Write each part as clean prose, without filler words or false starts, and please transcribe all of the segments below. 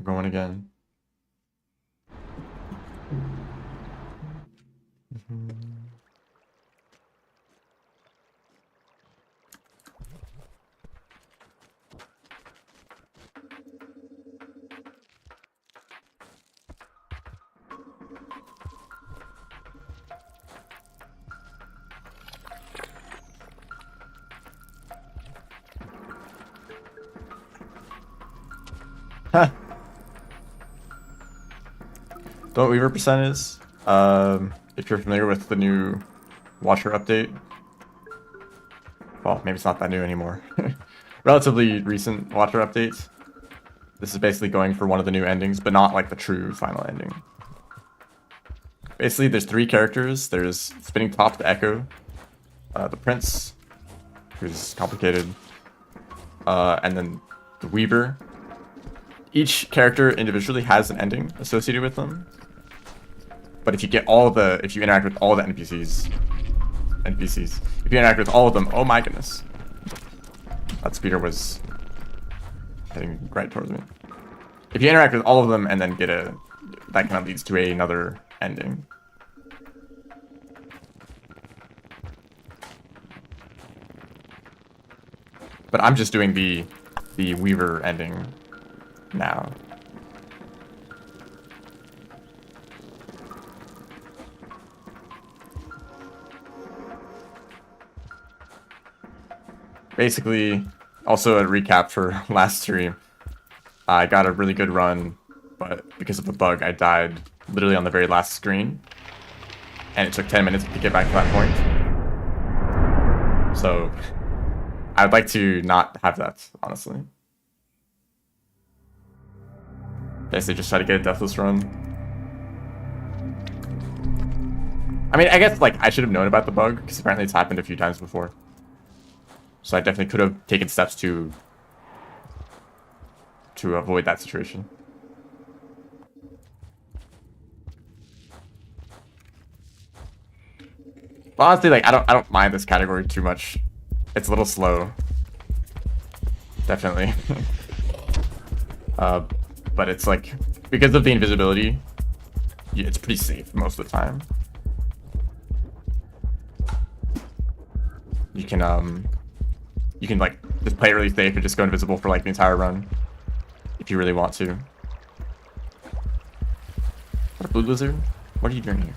going again. Huh. Don't know what Weaver percent is. If you're familiar with the new Watcher update. Well, maybe it's not that new anymore. Relatively recent Watcher update. This is basically going for one of the new endings, but not like the true final ending. Basically, there's 3 characters. There's Spinning Top, the Echo, the Prince, who's complicated, and then the Weaver. Each character individually has an ending associated with them. But if you get if you interact with all the NPCs, if you interact with all of them, oh my goodness. That speeder was heading right towards me. If you interact with all of them and then get that kind of leads to another ending. But I'm just doing the Weaver ending now. Basically, also a recap for last stream. I got a really good run, but because of the bug, I died literally on the very last screen. And it took 10 minutes to get back to that point. So, I'd like to not have that, honestly. Basically, just try to get a deathless run. I mean, I guess, like, I should have known about the bug, because apparently it's happened a few times before. So I definitely could have taken steps to avoid that situation. But honestly, like, I don't mind this category too much. It's a little slow. Definitely. But it's like, because of the invisibility, it's pretty safe most of the time. You can like just play it really safe and just go invisible for like the entire run, if you really want to. What a blue lizard? What are you doing here?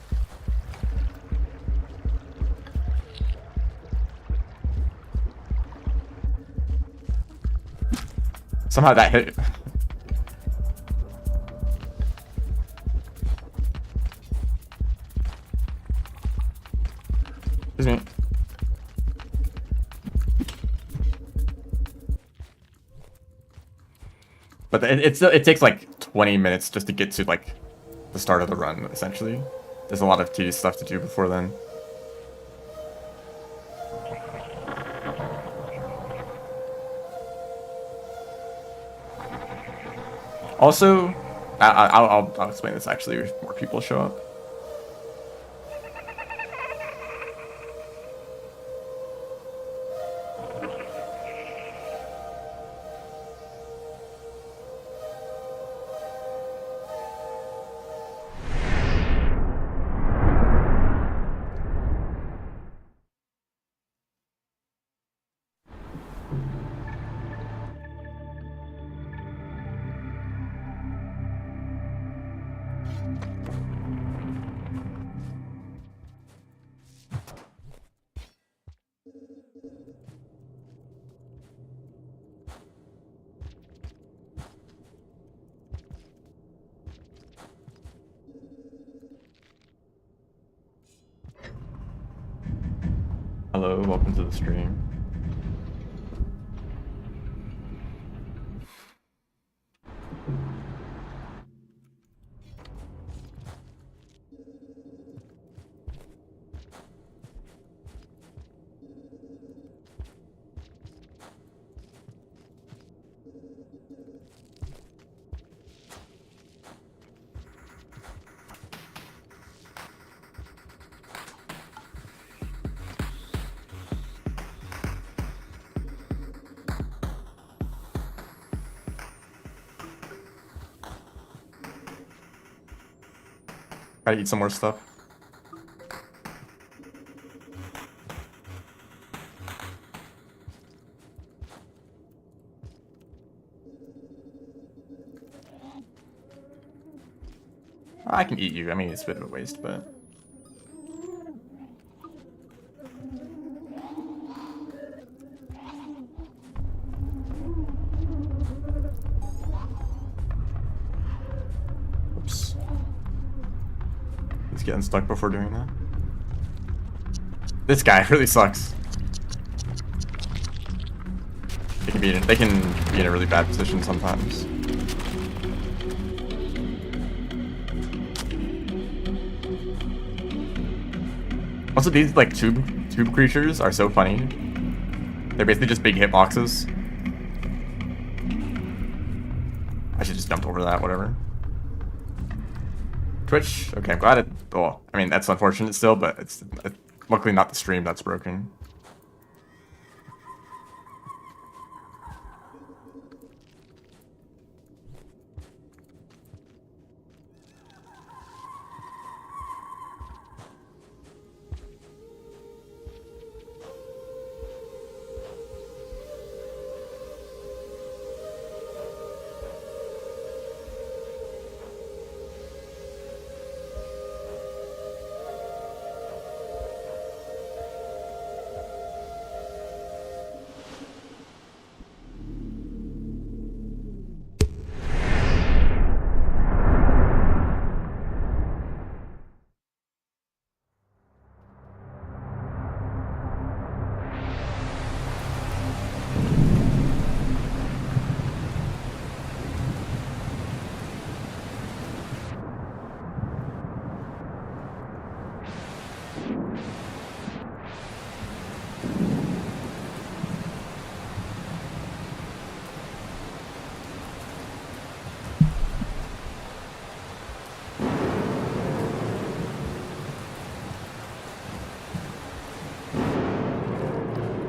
Somehow that hit. Excuse me. But it takes like 20 minutes just to get to like the start of the run, essentially. There's a lot of tedious stuff to do before then. Also, I'll explain this actually if more people show up. Hello, welcome to the stream. Gotta eat some more stuff. I can eat you. I mean, it's a bit of a waste, but... Oops. He's getting stuck before doing that. This guy really sucks. They can be in a really bad position sometimes. Also, these like tube creatures are so funny. They're basically just big hitboxes. I should just jump over that, whatever. Twitch. Okay, I'm glad it. Well, I mean that's unfortunate still, but it's luckily not the stream that's broken.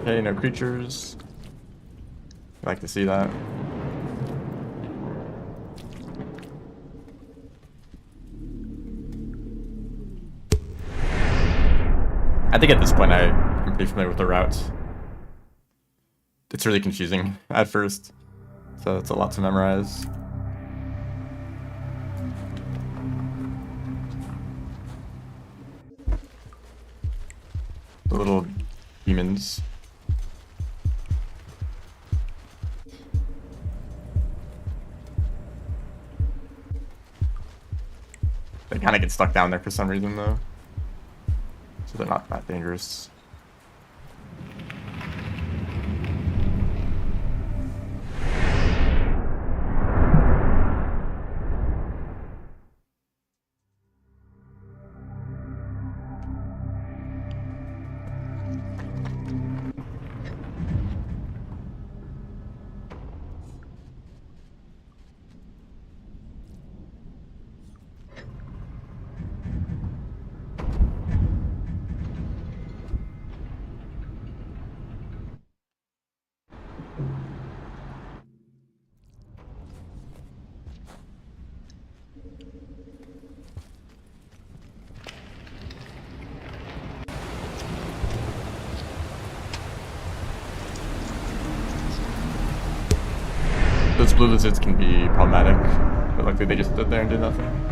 Okay, no creatures. I like to see that. I think at this point I'm pretty familiar with the routes. It's really confusing at first, so it's a lot to memorize. The little demons. They kind of get stuck down there for some reason, though. So they're not that dangerous. Those blue lizards can be problematic, but luckily they just stood there and did nothing.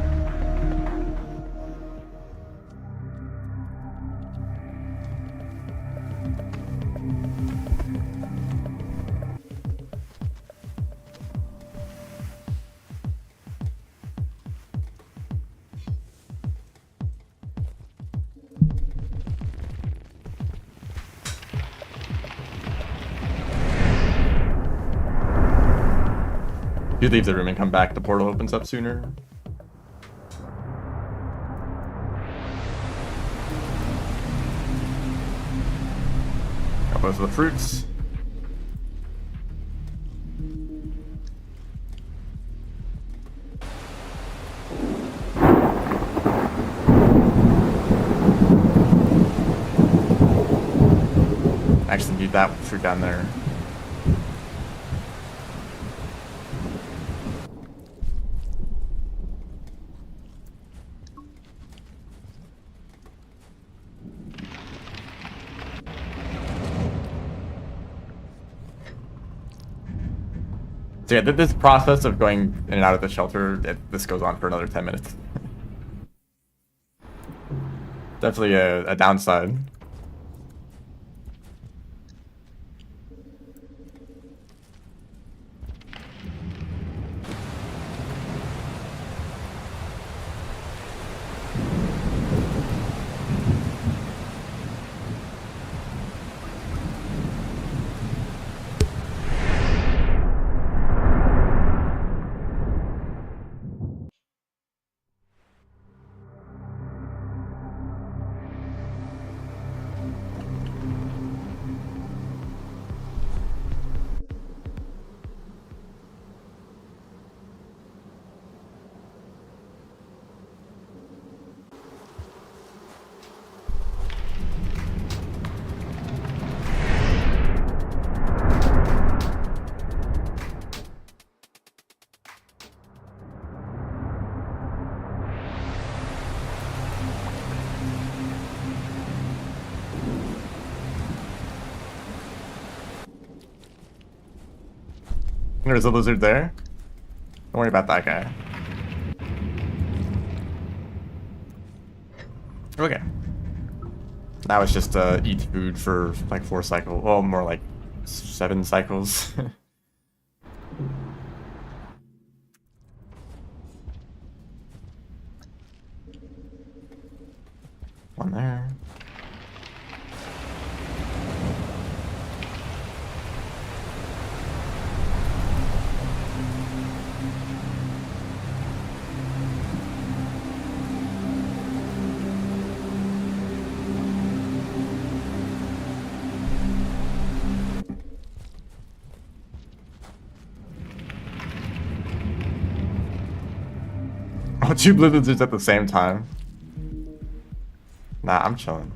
If you leave the room and come back, the portal opens up sooner. Got both of the fruits. Actually need that fruit down there. So yeah, this process of going in and out of the shelter, this goes on for another 10 minutes. Definitely a downside. There's a lizard there. Don't worry about that guy. Okay. Now it's just eat food for like 4 cycles. Well, more like 7 cycles. One there. Oh, 2 blue lizards at the same time. Nah, I'm chilling.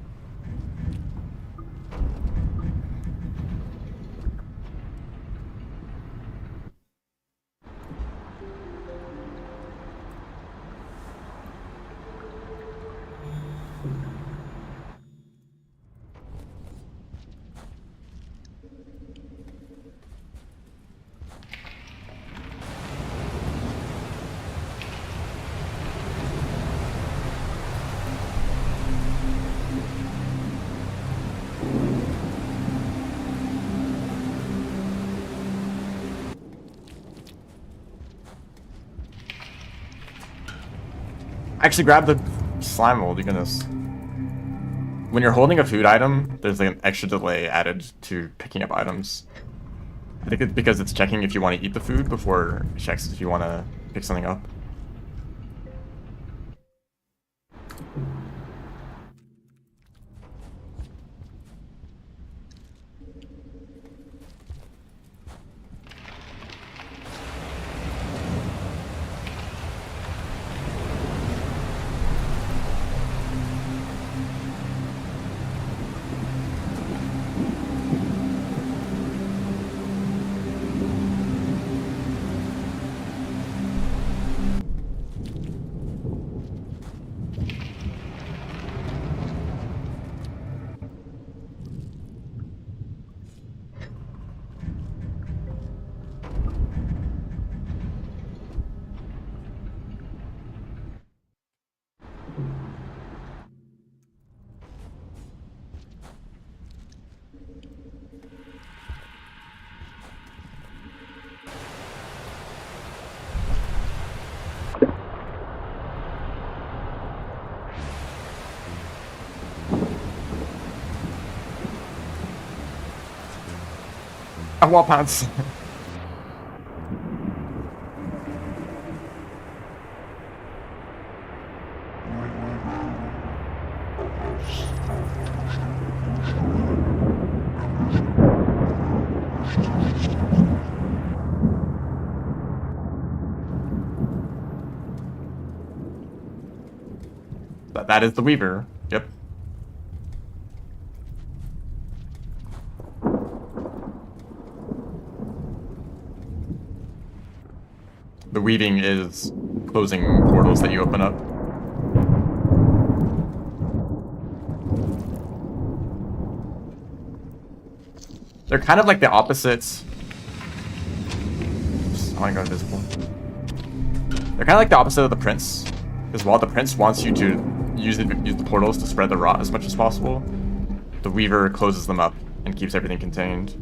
Actually, grab the slime mold, you're gonna... When you're holding a food item, there's like an extra delay added to picking up items. I think it's because it's checking if you want to eat the food before it checks if you want to pick something up. Wall pants. That is the Weaver. Yep. The weaving is closing portals that you open up. They're kind of like the opposites. want to go invisible. They're kind of like the opposite of the Prince. Because while the Prince wants you to use the portals to spread the rot as much as possible, the Weaver closes them up and keeps everything contained.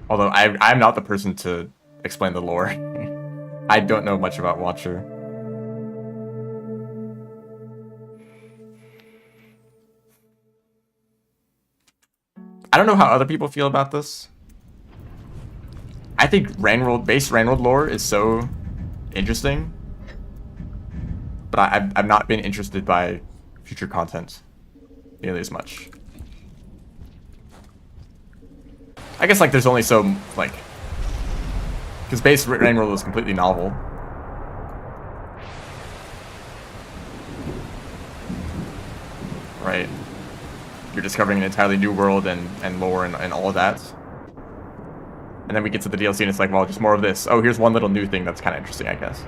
Although I'm not the person to explain the lore. I don't know much about Watcher. I don't know how other people feel about this. I think base Rainworld lore is so interesting, but I've not been interested by future content nearly as much. I guess like there's only so like, because base Rainworld is completely novel. Right? You're discovering an entirely new world and lore and all of that. And then we get to the DLC and it's like, well, just more of this. Oh, here's one little new thing that's kind of interesting, I guess.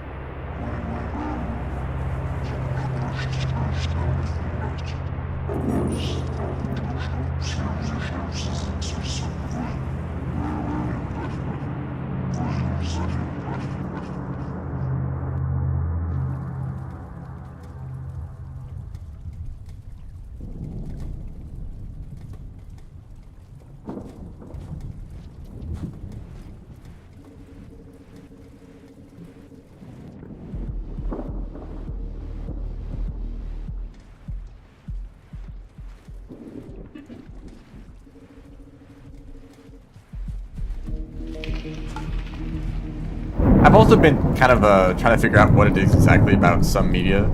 I've also been kind of trying to figure out what it is exactly about some media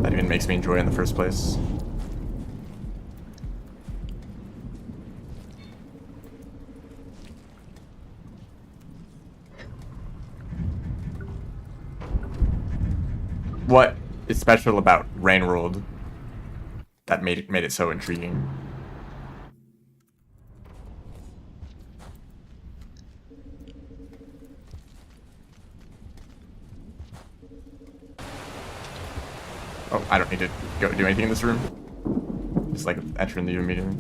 that even makes me enjoy it in the first place. What is special about Rainworld that made it so intriguing? Oh, I don't need to go do anything in this room. Just like enter in the immediately.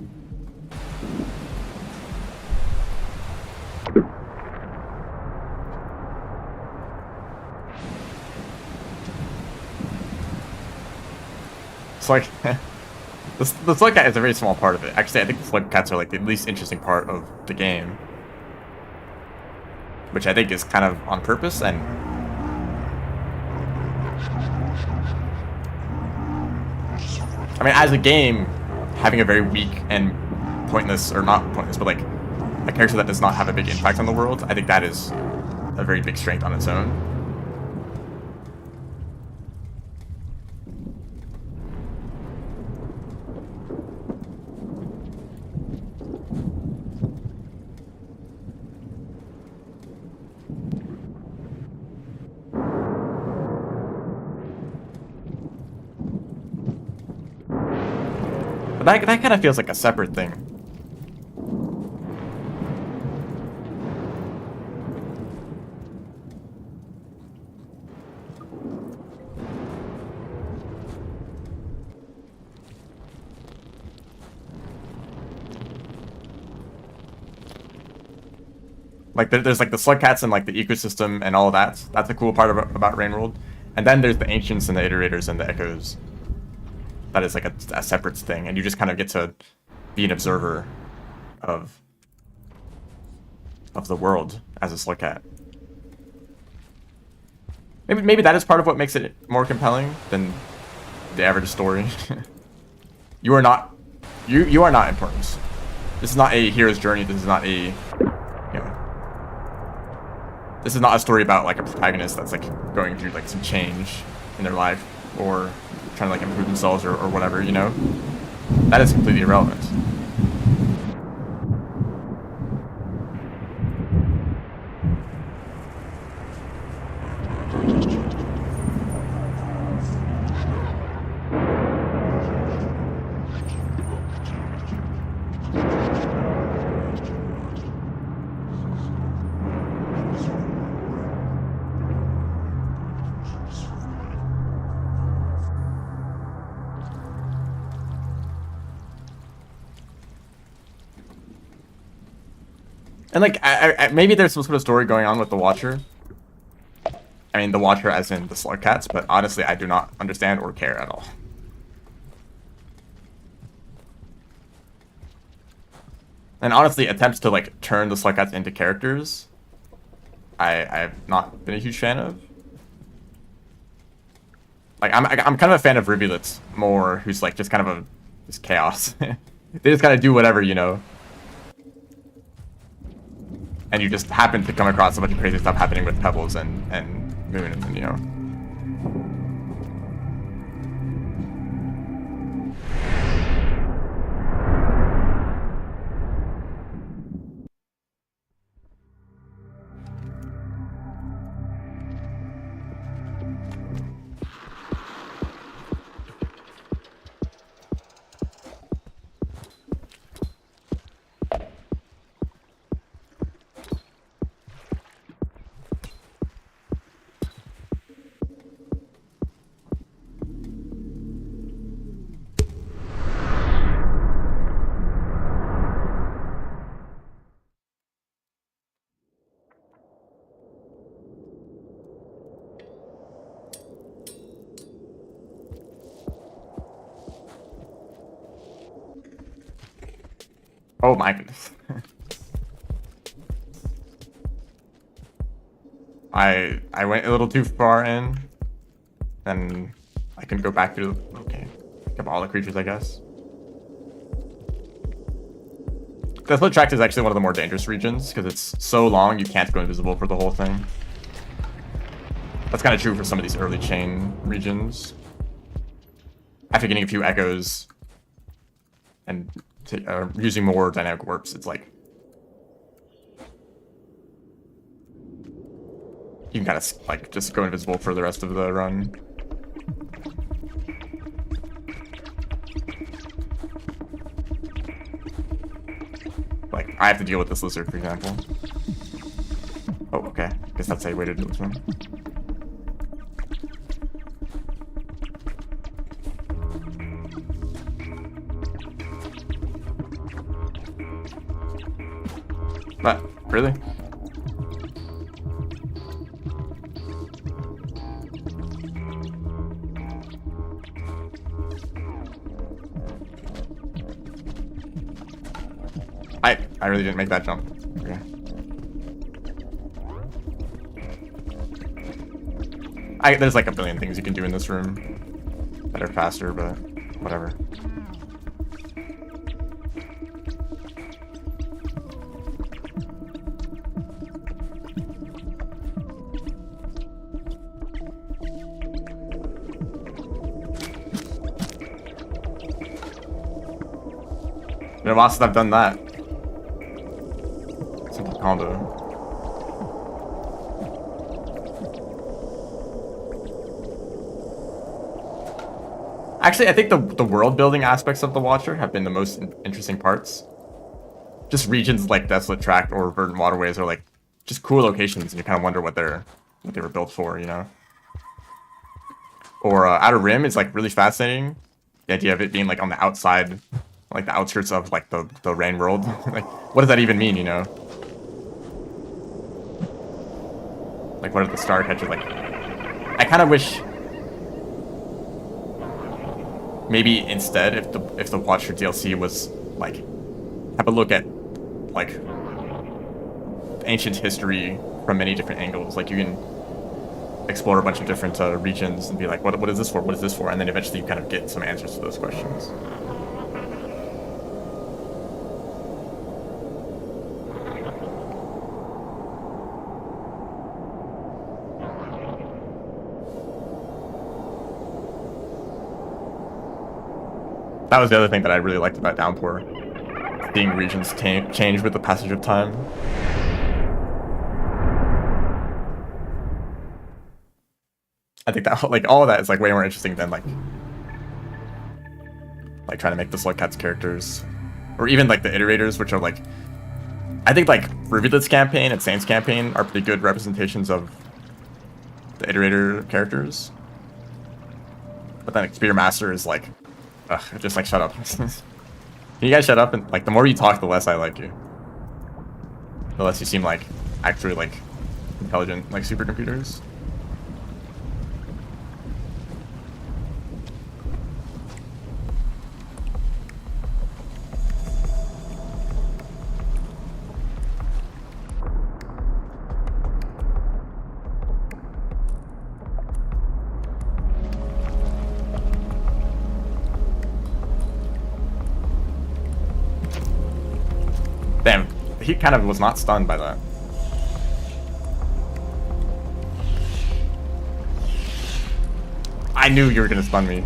It's like the slug cat is a very small part of it. Actually, I think the slug cats are like the least interesting part of the game, which I think is kind of on purpose. And I mean, as a game, having a very weak and pointless, or not pointless, but like a character that does not have a big impact on the world, I think that is a very big strength on its own. That kind of feels like a separate thing. Like there's like the slug cats and like the ecosystem and all of that. That's a cool part about Rainworld. And then there's the ancients and the iterators and the echoes. That is like a separate thing, and you just kind of get to be an observer of the world as a slug cat. Maybe that is part of what makes it more compelling than the average story. You are not important. This is not a hero's journey. This is not a this is not a story about like a protagonist that's like going through like some change in their life or trying to like improve themselves or whatever, you know? That is completely irrelevant. And like, maybe there's some sort of story going on with the Watcher. I mean, the Watcher as in the Slug Cats, but honestly, I do not understand or care at all. And honestly, attempts to like turn the Slug Cats into characters, I've not been a huge fan of. Like, I'm kind of a fan of Rivulets more, who's like just kind of just chaos. They just kind of do whatever, you know. And you just happen to come across a bunch of crazy stuff happening with Pebbles and Moon, and you know. Oh my goodness. I went a little too far in, and I can go back through. Okay, pick up all the creatures, I guess. Desolate Tract is actually one of the more dangerous regions because it's so long you can't go invisible for the whole thing. That's kind of true for some of these early chain regions. After getting a few echoes and using more dynamic warps, it's like you can kind of like just go invisible for the rest of the run. Like, I have to deal with this lizard, for example. Oh, okay. Guess that's a way to do this one. But, really? I really didn't make that jump. Okay. There's like a billion things you can do in this room that are faster, but whatever. Been a while since I've done that. Simple combo. Actually, I think the world building aspects of the Watcher have been the most interesting parts. Just regions like Desolate Tract or Verdant Waterways are like just cool locations, and you kind of wonder what they were built for, you know. Or Outer Rim is like really fascinating. The idea of it being like on the outside, like the outskirts of like the rain world. Like, what does that even mean, you know? Like, what are the star catchers like? I kind of wish maybe instead if the Watcher DLC was like have a look at like ancient history from many different angles. Like, you can explore a bunch of different regions and be like, what is this for? What is this for? And then eventually you kind of get some answers to those questions. That was the other thing that I really liked about Downpour. Seeing regions change with the passage of time. I think that like all of that is like way more interesting than like trying to make the Slug Cats characters, or even like the Iterators, which are like, I think like Rivulet's campaign and Saint's campaign are pretty good representations of the Iterator characters. But then like, Spearmaster is like, ugh, just like shut up. Can you guys shut up? And like the more you talk, the less I like you. It lets you seem like actually like intelligent, like supercomputers. Damn, he kind of was not stunned by that. I knew you were gonna stun me.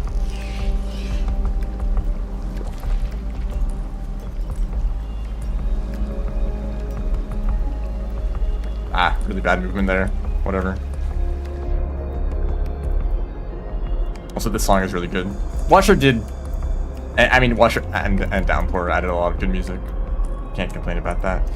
Ah, really bad movement there. Whatever. Also, this song is really good. Washer did... I mean, Washer and Downpour added a lot of good music. Can't complain about that.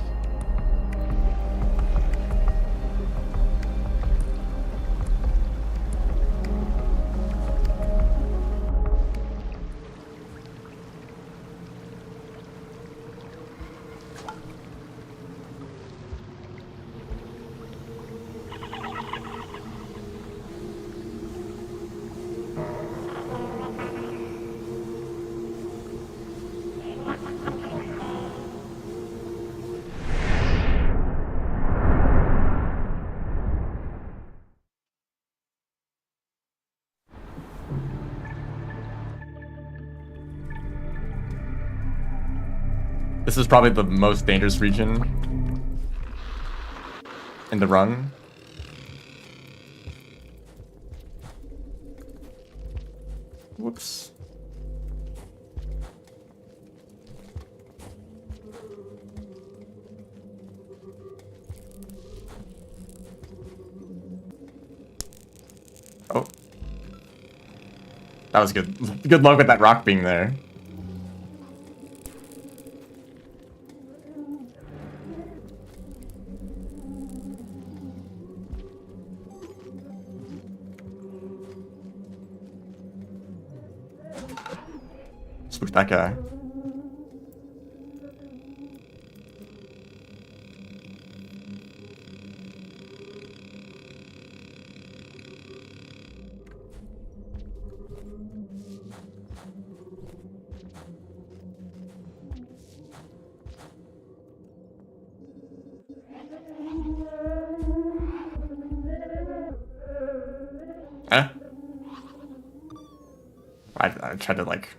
This is probably the most dangerous region in the run. Whoops. Oh. That was good. Good luck with that rock being there. Spook that guy. Eh? I tried to like...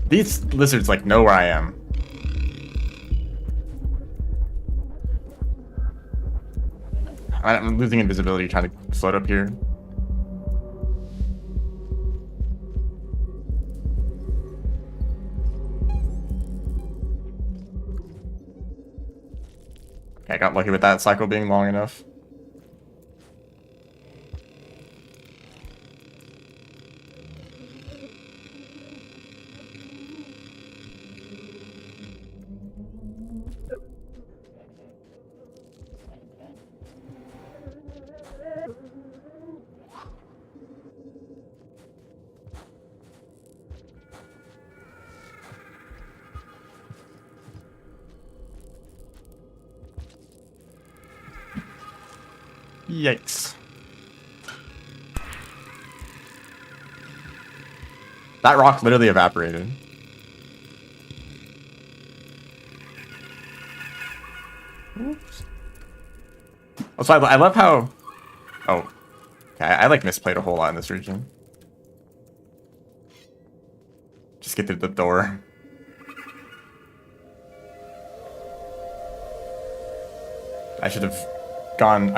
These lizards like know where I am. I'm losing invisibility trying to float up here. Okay, I got lucky with that cycle being long enough. Yikes. That rock literally evaporated. Oops. Also, I love how... Oh. Okay, I like misplayed a whole lot in this region. Just get through the door. I should have gone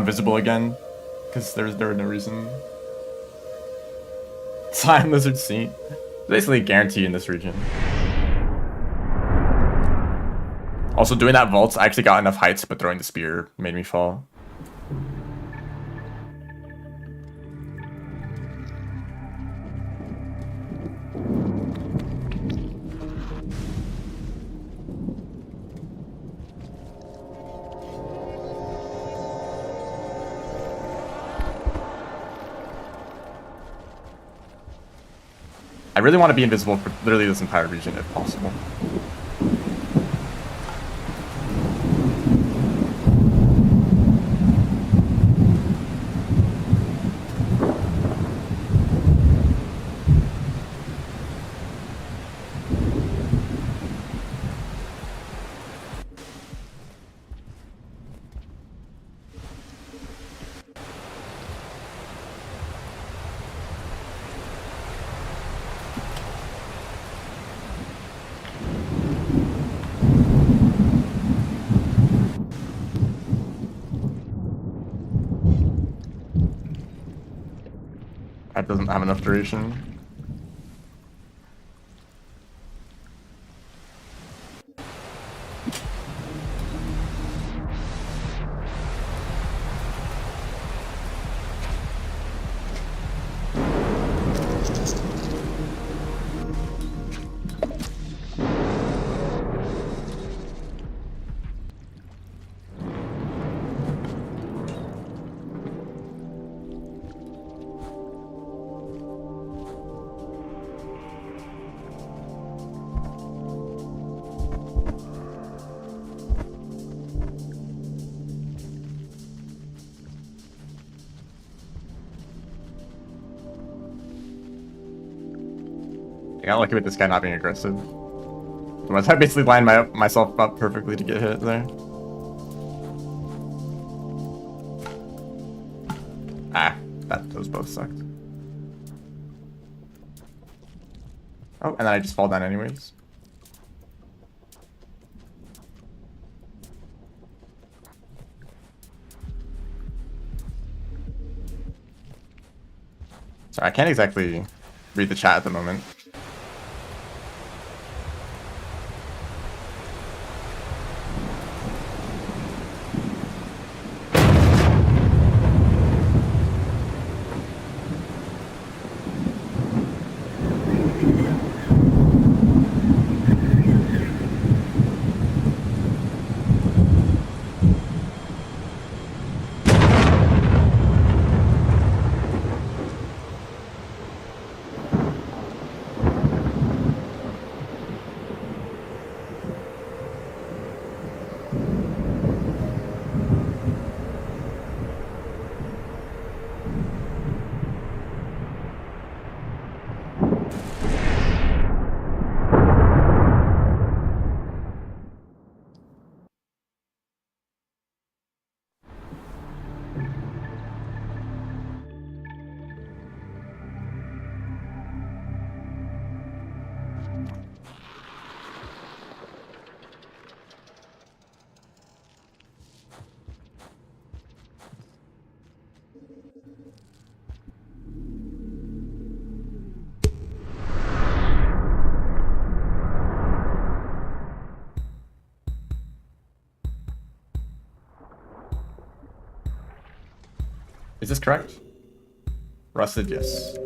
visible again, because there was no reason. Slime lizard seat. Basically a guarantee in this region. Also, doing that vault, I actually got enough heights, but throwing the spear made me fall. I really want to be invisible for literally this entire region if possible. That doesn't have enough duration. I got lucky with this guy not being aggressive. Once I basically lined myself up perfectly to get hit there. Ah, those both sucked. Oh, and then I just fall down anyways. Sorry, I can't exactly read the chat at the moment. Is this correct? Rusted, yes.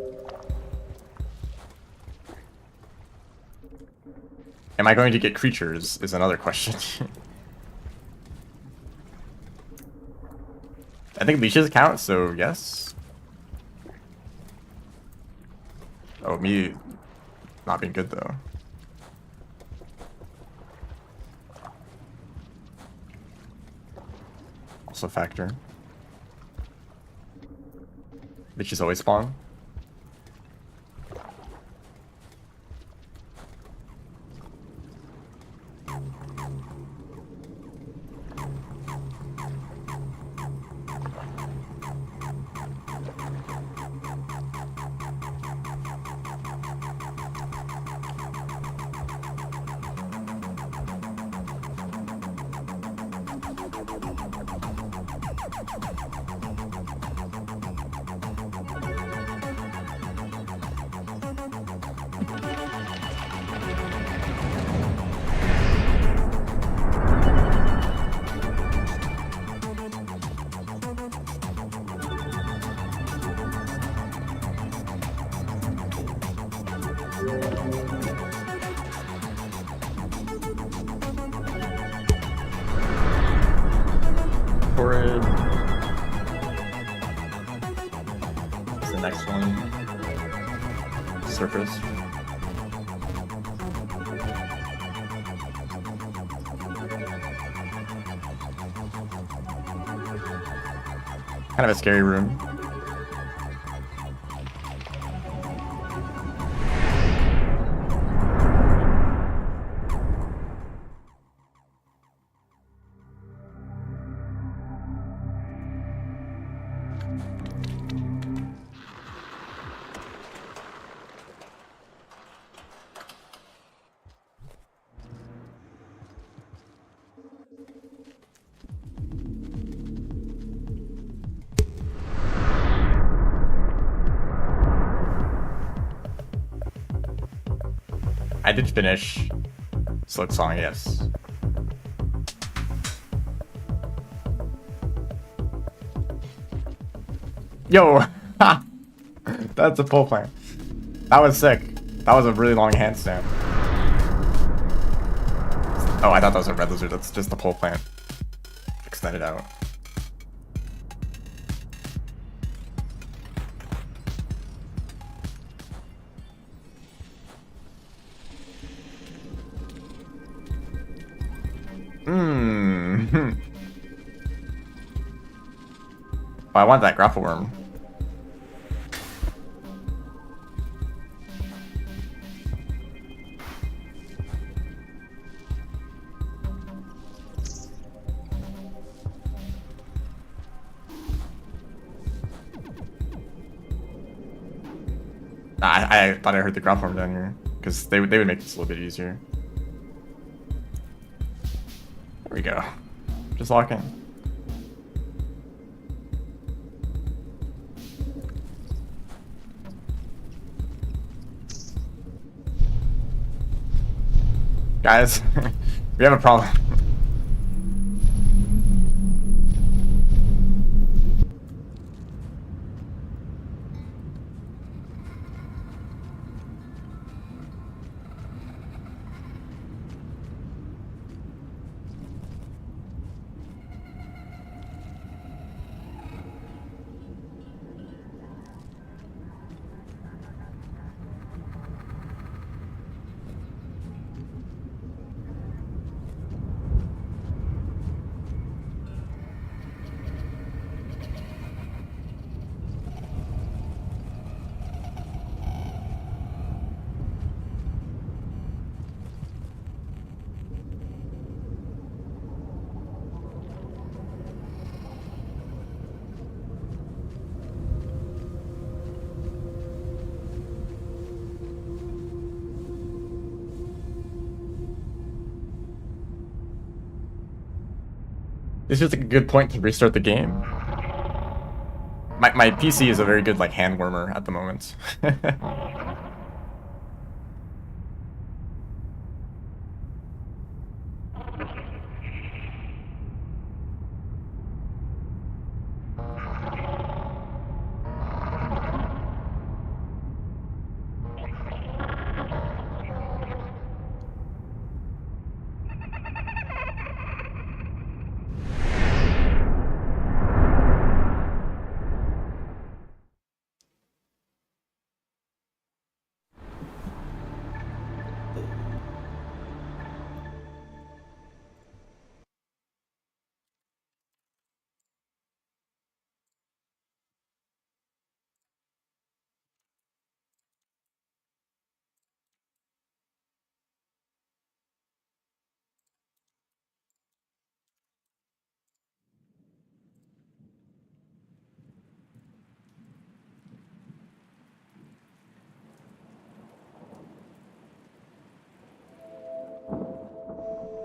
Am I going to get creatures is another question. I think leashes count, so yes. Oh, me not being good though. Also factor. Leeches always spawn. Torrid. What's the next one? Surface. Kind of a scary room. I did finish Silksong, yes. Yo! That's a full plant. That was sick. That was a really long handstand. Oh, I thought that was a red lizard. That's just the pole plant. Extended out. Oh, I want that grapple worm. I thought I heard the grapple worm down here, because they would make this a little bit easier. There we go. Just lock in. Guys, we have a problem. This is a good point to restart the game. My PC is a very good like hand warmer at the moment.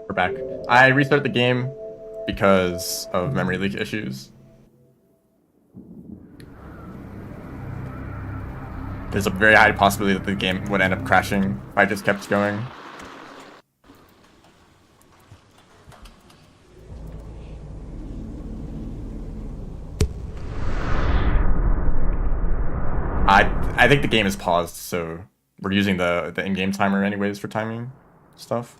We're back. I restarted the game because of memory leak issues. There's a very high possibility that the game would end up crashing if I just kept going. I think the game is paused, so we're using the in-game timer anyways for timing stuff.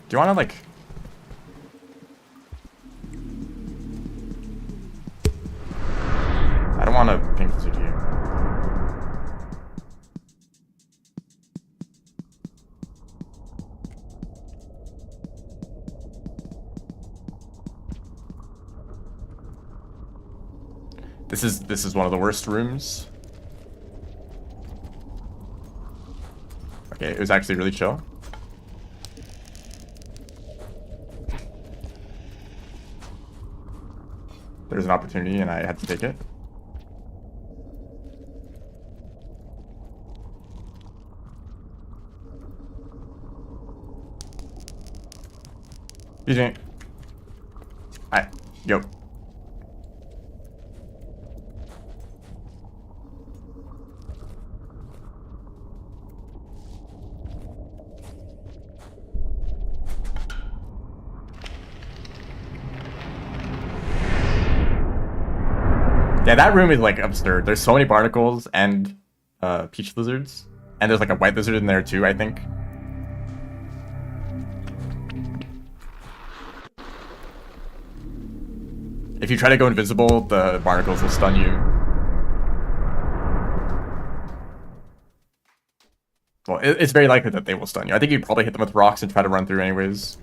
Do you want to like... I don't want to ping the you. This is one of the worst rooms. Okay, it was actually really chill. There's an opportunity and I had to take it. Excuse me. Alright, yo. Yeah, that room is like absurd. There's so many barnacles and peach lizards. And there's like a white lizard in there too, I think. If you try to go invisible, the barnacles will stun you. Well, it's very likely that they will stun you. I think you'd probably hit them with rocks and try to run through anyways.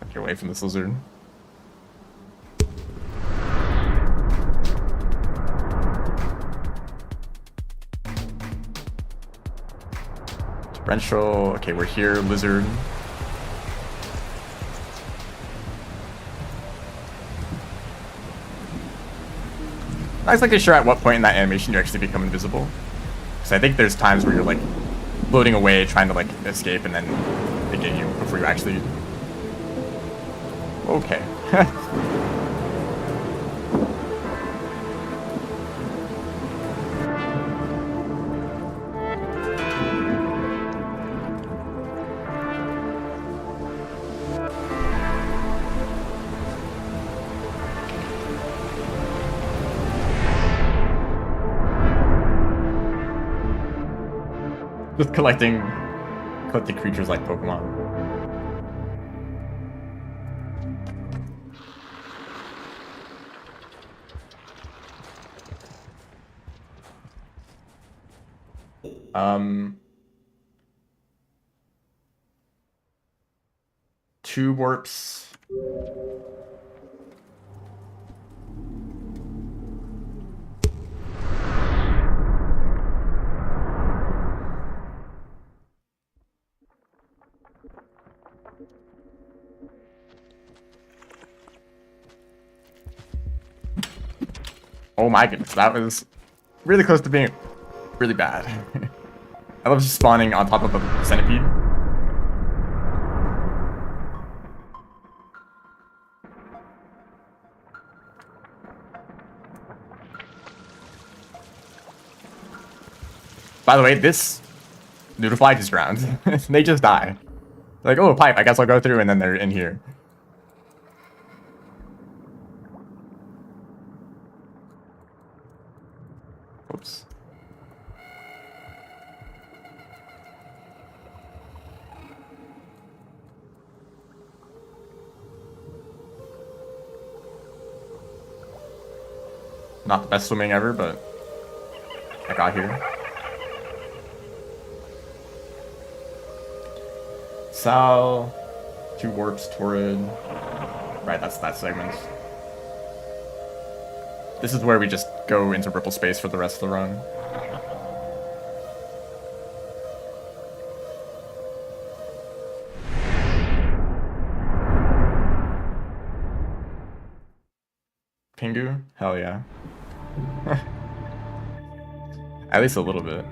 Get away from this lizard. Torrential. Okay, we're here. Lizard. Not exactly sure at what point in that animation you actually become invisible. Because I think there's times where you're like floating away trying to like escape and then they get you before you actually... Okay. Just collecting creatures like Pokemon. Two warps. Oh my goodness, that was really close to being really bad. I love just spawning on top of a centipede. By the way, this Noodlefly just drowned. They just die. They're like, oh, a pipe, I guess I'll go through, and then they're in here. Oops. Not the best swimming ever, but I got here. Sal, two warps, Torrid. Right, that's that segment. This is where we just go into Ripple Space for the rest of the run. Pingu? Hell yeah. At least a little bit.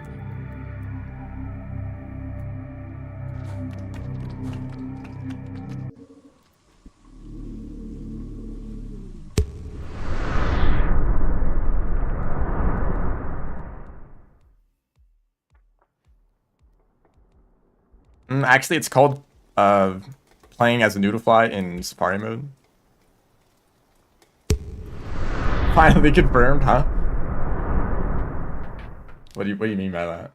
Actually, it's called playing as a Noodlefly in Safari mode. Finally confirmed, huh? What do you mean by that?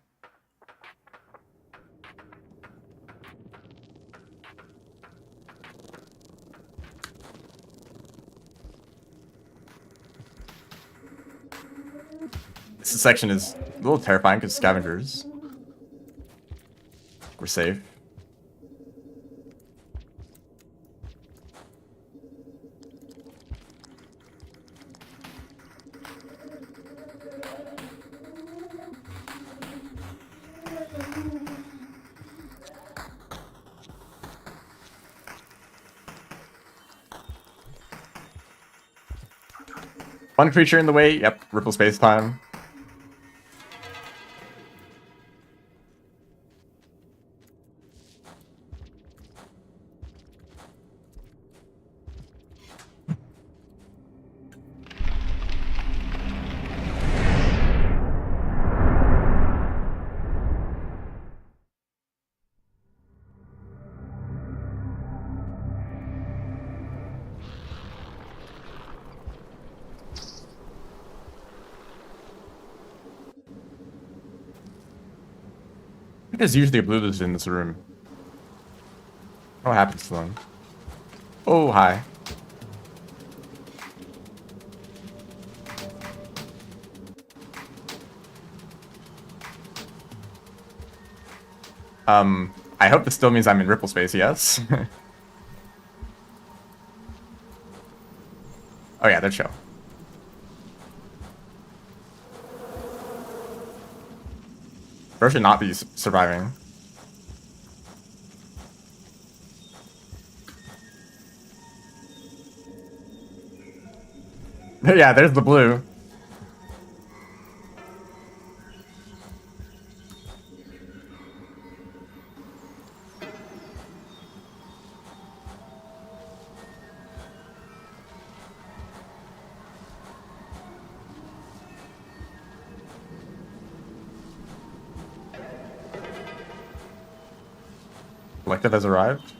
This section is a little terrifying because scavengers. We're safe. One creature in the way. Yep, ripple space time. I think there's usually a blue lizard in this room. What happens to them? Oh, hi. I hope this still means I'm in ripple space, yes? Oh yeah, they're chill. Bro should not be surviving. Yeah, there's the blue. Collective has arrived.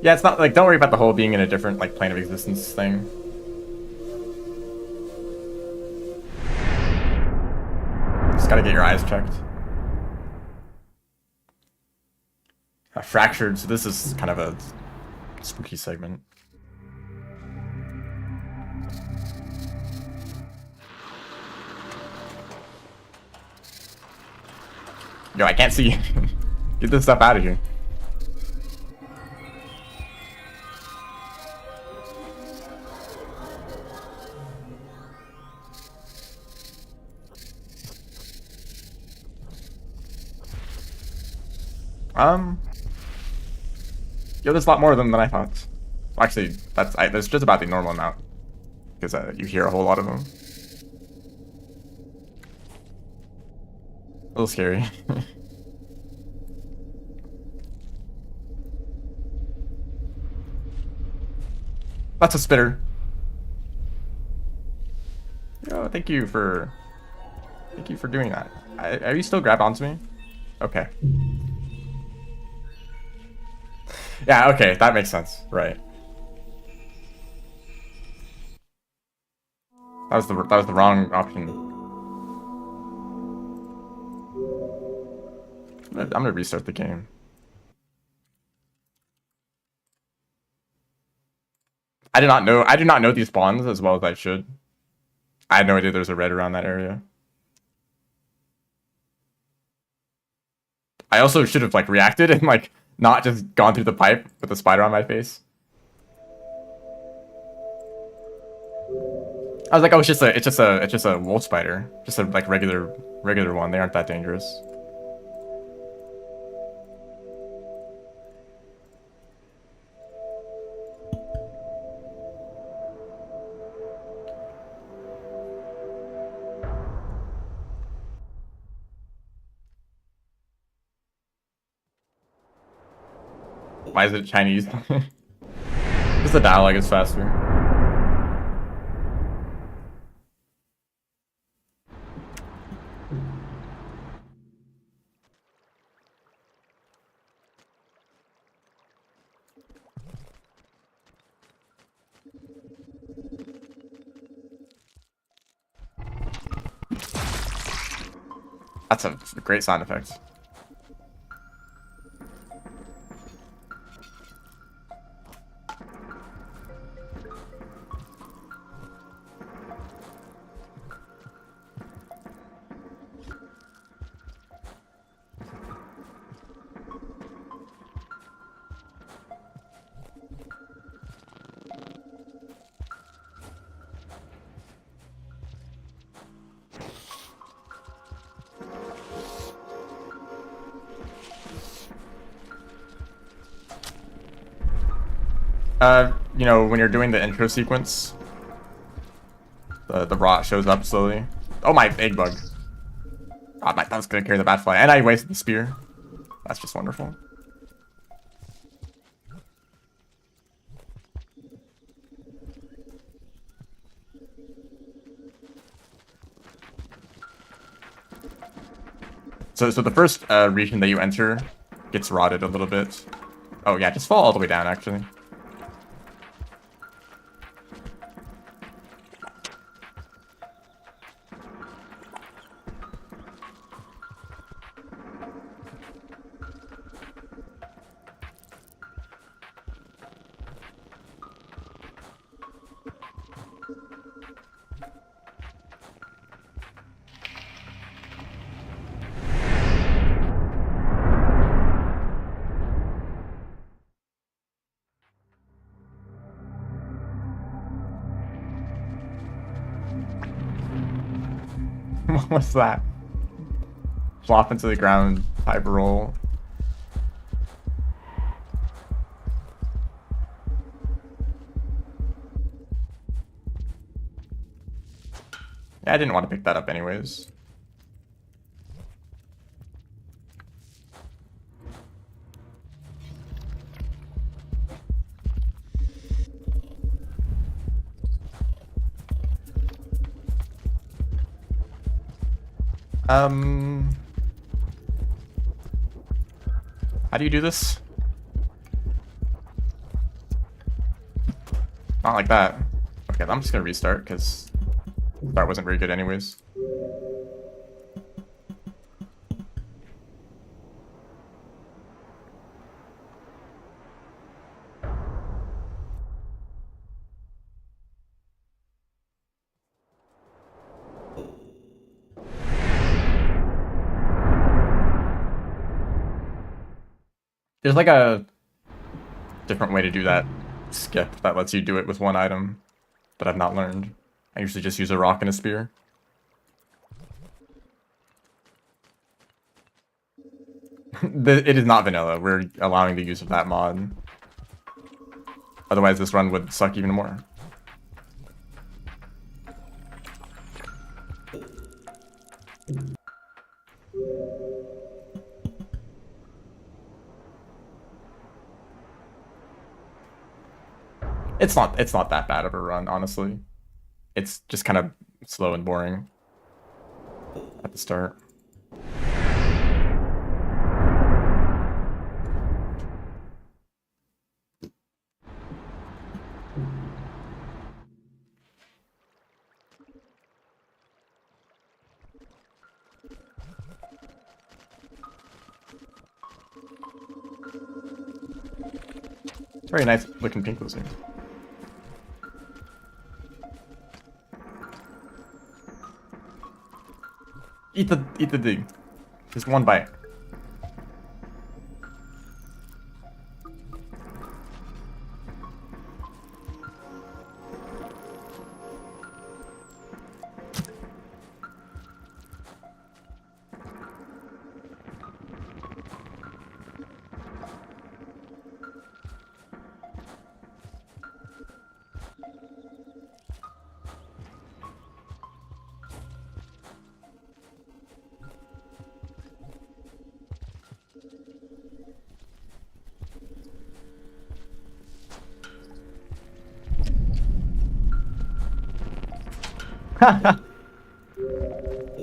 Yeah, it's not like, don't worry about the whole being in a different like plane of existence thing. Just gotta get your eyes checked. Fractured, so this is kind of a spooky segment. Yo, I can't see. Get this stuff out of here. Yo, there's a lot more of them than I thought. Well, actually, that's just about the normal amount. Because you hear a whole lot of them. A little scary. That's a spitter. Yo, thank you for doing that. Are you still grab onto me? Okay. Yeah, okay, that makes sense. Right. That was the wrong option. I'm gonna restart the game. I do not know these spawns as well as I should. I had no idea there's a red around that area. I also should have like reacted and like not just gone through the pipe with a spider on my face. I was like, oh, it's just a wolf spider, just a like regular one. They aren't that dangerous. Why is it Chinese? Just the dialogue is faster. That's a great sound effect. You know, when you're doing the intro sequence, the rot shows up slowly. Oh, my egg bug. Oh, that was gonna carry the bat fly, and I wasted the spear. That's just wonderful. So the first region that you enter gets rotted a little bit. Oh yeah, just fall all the way down, actually. What was that? Flop into the ground, type roll. Yeah, I didn't want to pick that up anyways. How do you do this? Not like that. Okay, I'm just gonna restart because that wasn't very good anyways. There's like a different way to do that skip that lets you do it with one item that I've not learned. I usually just use a rock and a spear. It is not vanilla. We're allowing the use of that mod. Otherwise, this run would suck even more. It's not that bad of a run, honestly. It's just kind of slow and boring at the start. Very nice looking pink lizard. Eat the dig. Just one bite.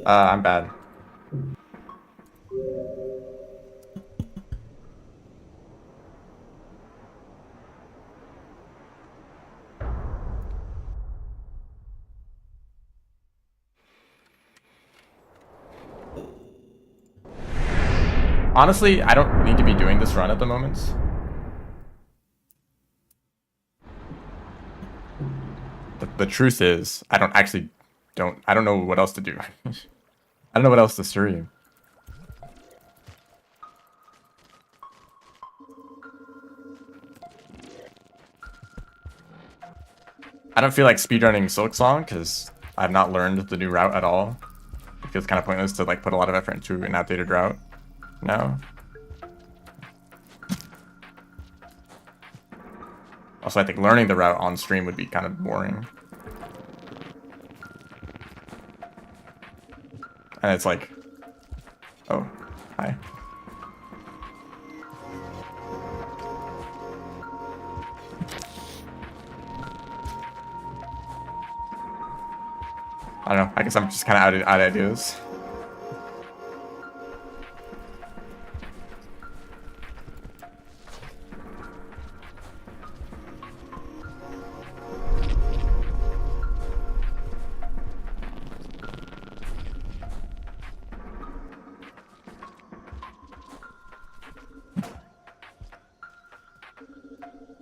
I'm bad. Honestly, I don't need to be doing this run at the moment. The truth is, I don't know what else to do. I don't know what else to stream. I don't feel like speedrunning Silksong because I've not learned the new route at all. It feels kind of pointless to like put a lot of effort into an outdated route now. Also, I think learning the route on stream would be kind of boring. And it's like, oh, hi. I don't know, I guess I'm just kind of out of ideas.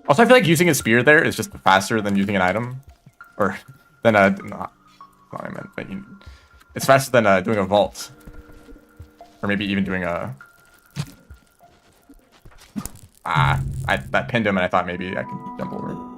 Also, I feel like using a spear there is just faster than using an item. Or, than a, not what I meant, but it's faster than doing a vault. Or maybe even doing a... that pinned him and I thought maybe I could jump over it.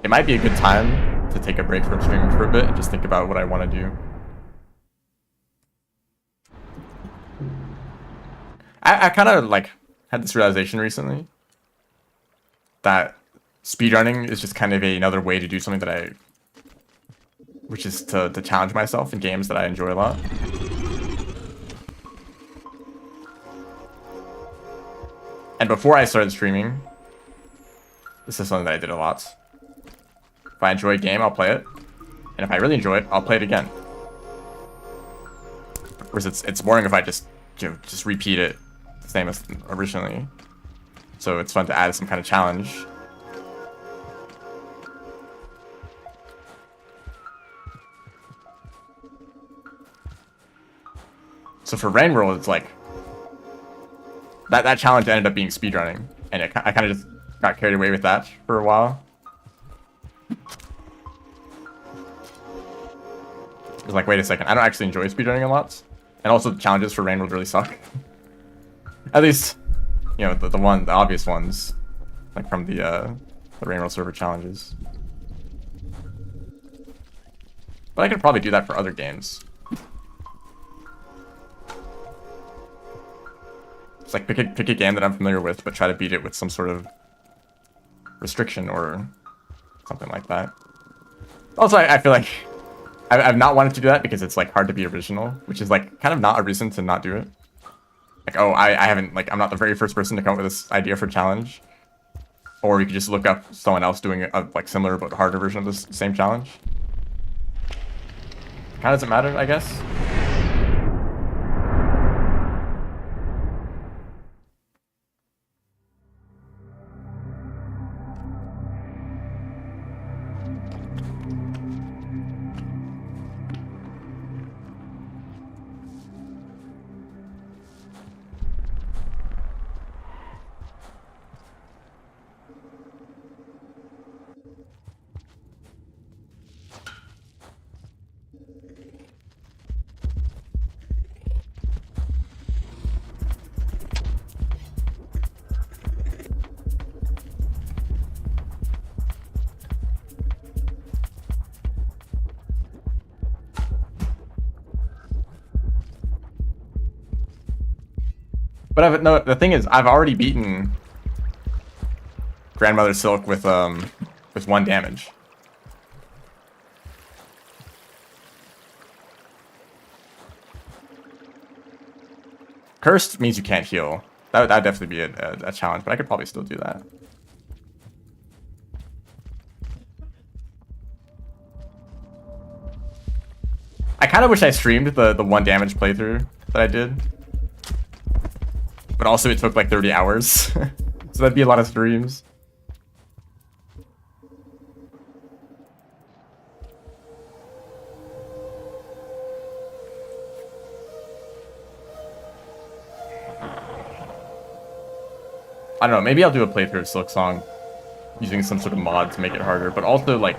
It might be a good time to take a break from streaming for a bit and just think about what I want to do. I kind of like had this realization recently that speedrunning is just kind of another way to do something that which is to challenge myself in games that I enjoy a lot. And before I started streaming, this is something that I did a lot. If I enjoy a game, I'll play it. And if I really enjoy it, I'll play it again. Whereas it's boring if I just repeat it the same as originally. So it's fun to add some kind of challenge. So for Rain World, it's like that challenge ended up being speedrunning, and I kind of just got carried away with that for a while. I was like, wait a second, I don't actually enjoy speedrunning a lot. And also the challenges for Rain World really suck. At least, you know, the obvious ones. Like from the Rain World server challenges. But I could probably do that for other games. It's like pick a game that I'm familiar with, but try to beat it with some sort of restriction or something like that. Also, I feel like I've not wanted to do that because it's like hard to be original, which is like kind of not a reason to not do it. Like, oh, I haven't, like, I'm not the very first person to come up with this idea for a challenge. Or you could just look up someone else doing a like similar but harder version of this same challenge. Kind of doesn't matter, I guess. But no, the thing is, I've already beaten Grandmother Silk with 1 damage. Cursed means you can't heal. That would definitely be a challenge, but I could probably still do that. I kind of wish I streamed the 1 damage playthrough that I did. But also it took like 30 hours. So that'd be a lot of streams. I don't know, maybe I'll do a playthrough of Silksong using some sort of mod to make it harder, but also like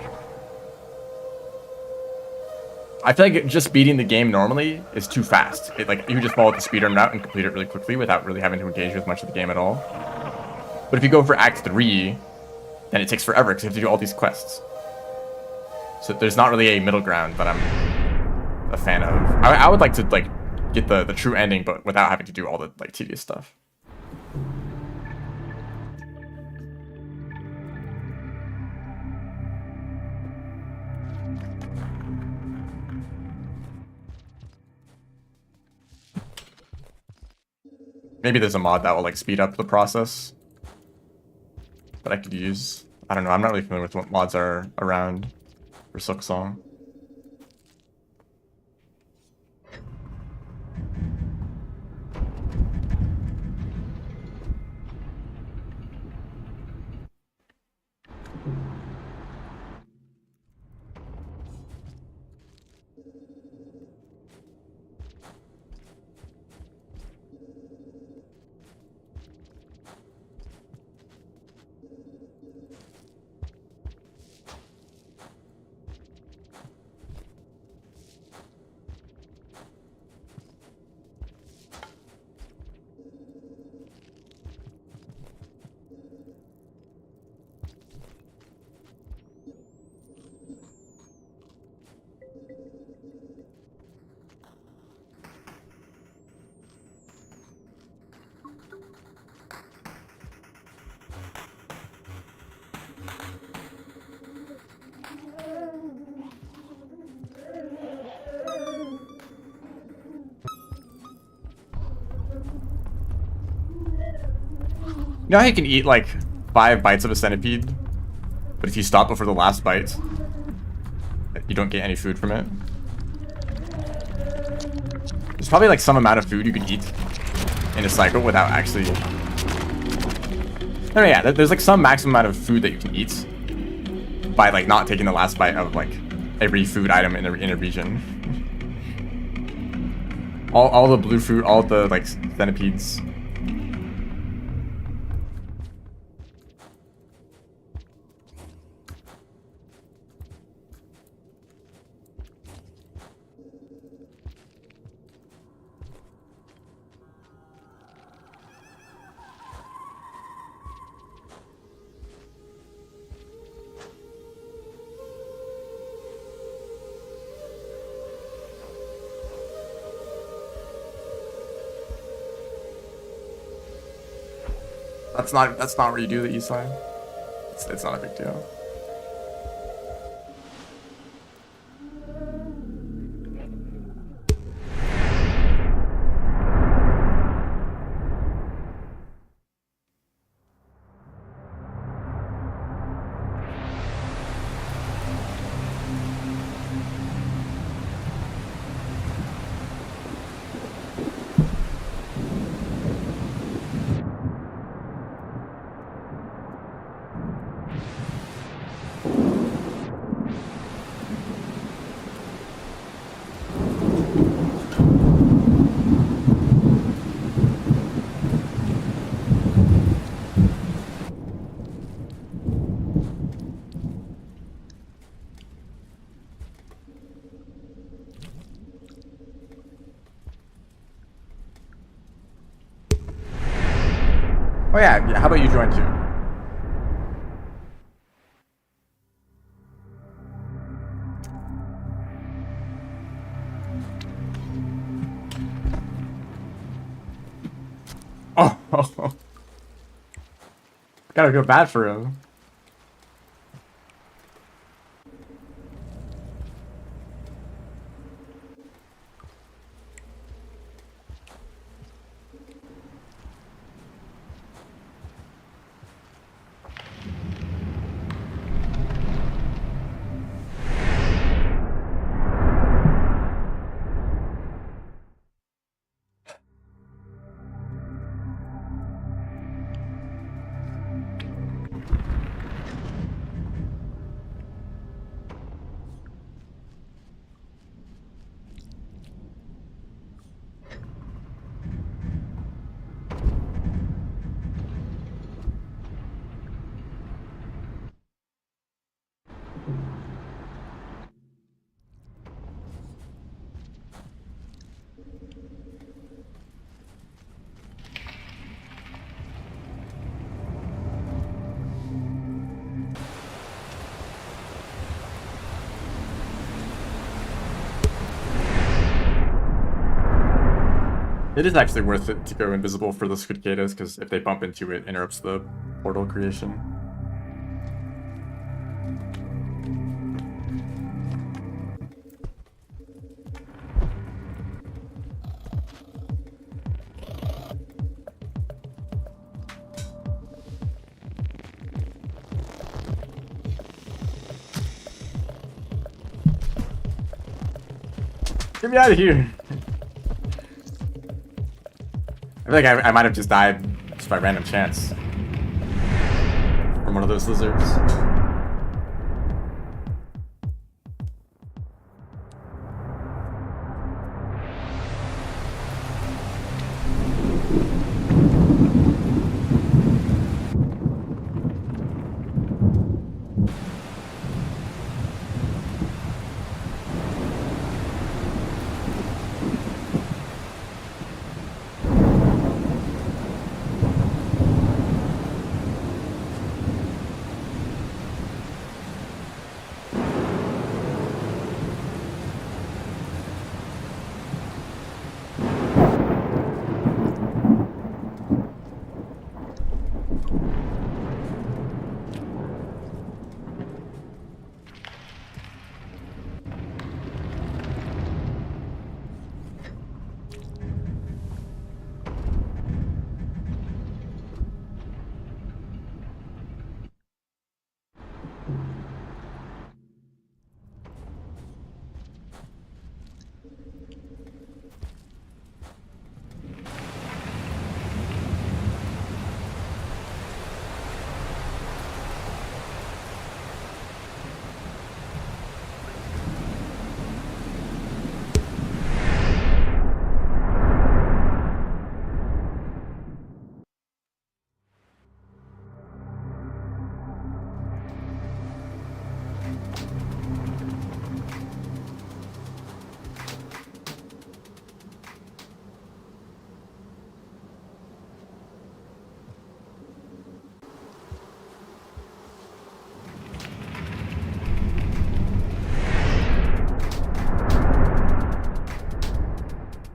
I feel like just beating the game normally is too fast. Like you just follow the speedrun route and complete it really quickly without really having to engage with much of the game at all. But if you go for Act 3, then it takes forever because you have to do all these quests. So there's not really a middle ground that I'm a fan of. I would like to like get the true ending, but without having to do all the like tedious stuff. Maybe there's a mod that will like speed up the process that I could use. I don't know. I'm not really familiar with what mods are around for Silksong. You know how you can eat like 5 bites of a centipede, but if you stop before the last bite, you don't get any food from it? There's probably like some amount of food you can eat in a cycle without actually... No, yeah, there's like some maximum amount of food that you can eat by like not taking the last bite of like every food item in a region. All the blue fruit, all the like centipedes. That's not where you do the east side. It's not a big deal. Oh yeah, how about you join too? Oh, gotta go bad for him. It is actually worth it to go invisible for the Squidcadas, because if they bump into it, interrupts the portal creation. Get me out of here! I feel like I might have just died just by random chance from one of those lizards.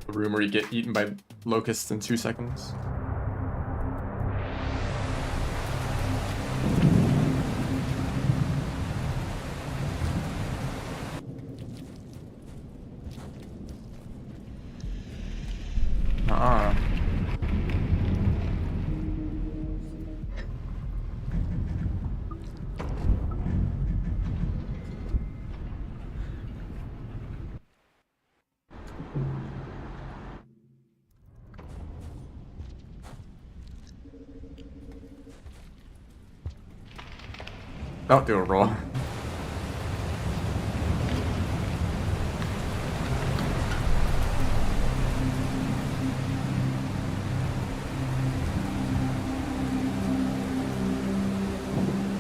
Room where you get eaten by locusts in 2 seconds. Uh-uh. Don't do a roll.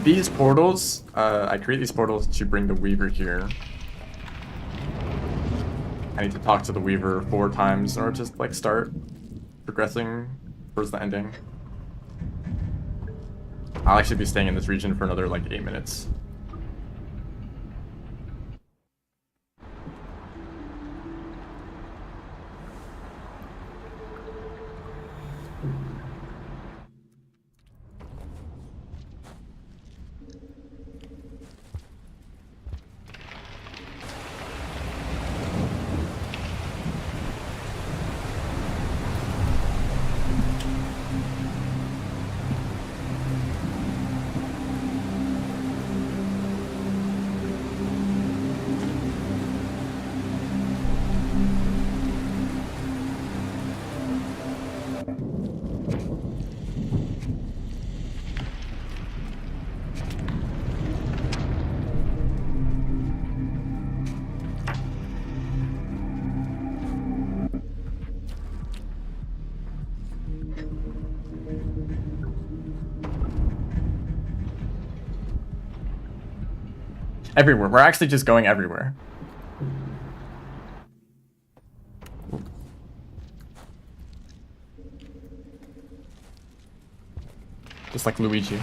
These portals, I create these portals to bring the Weaver here. I need to talk to the Weaver 4 times in order to like start progressing towards the ending. I'll actually be staying in this region for another like 8 minutes. Everywhere. We're actually just going everywhere. Just like Luigi.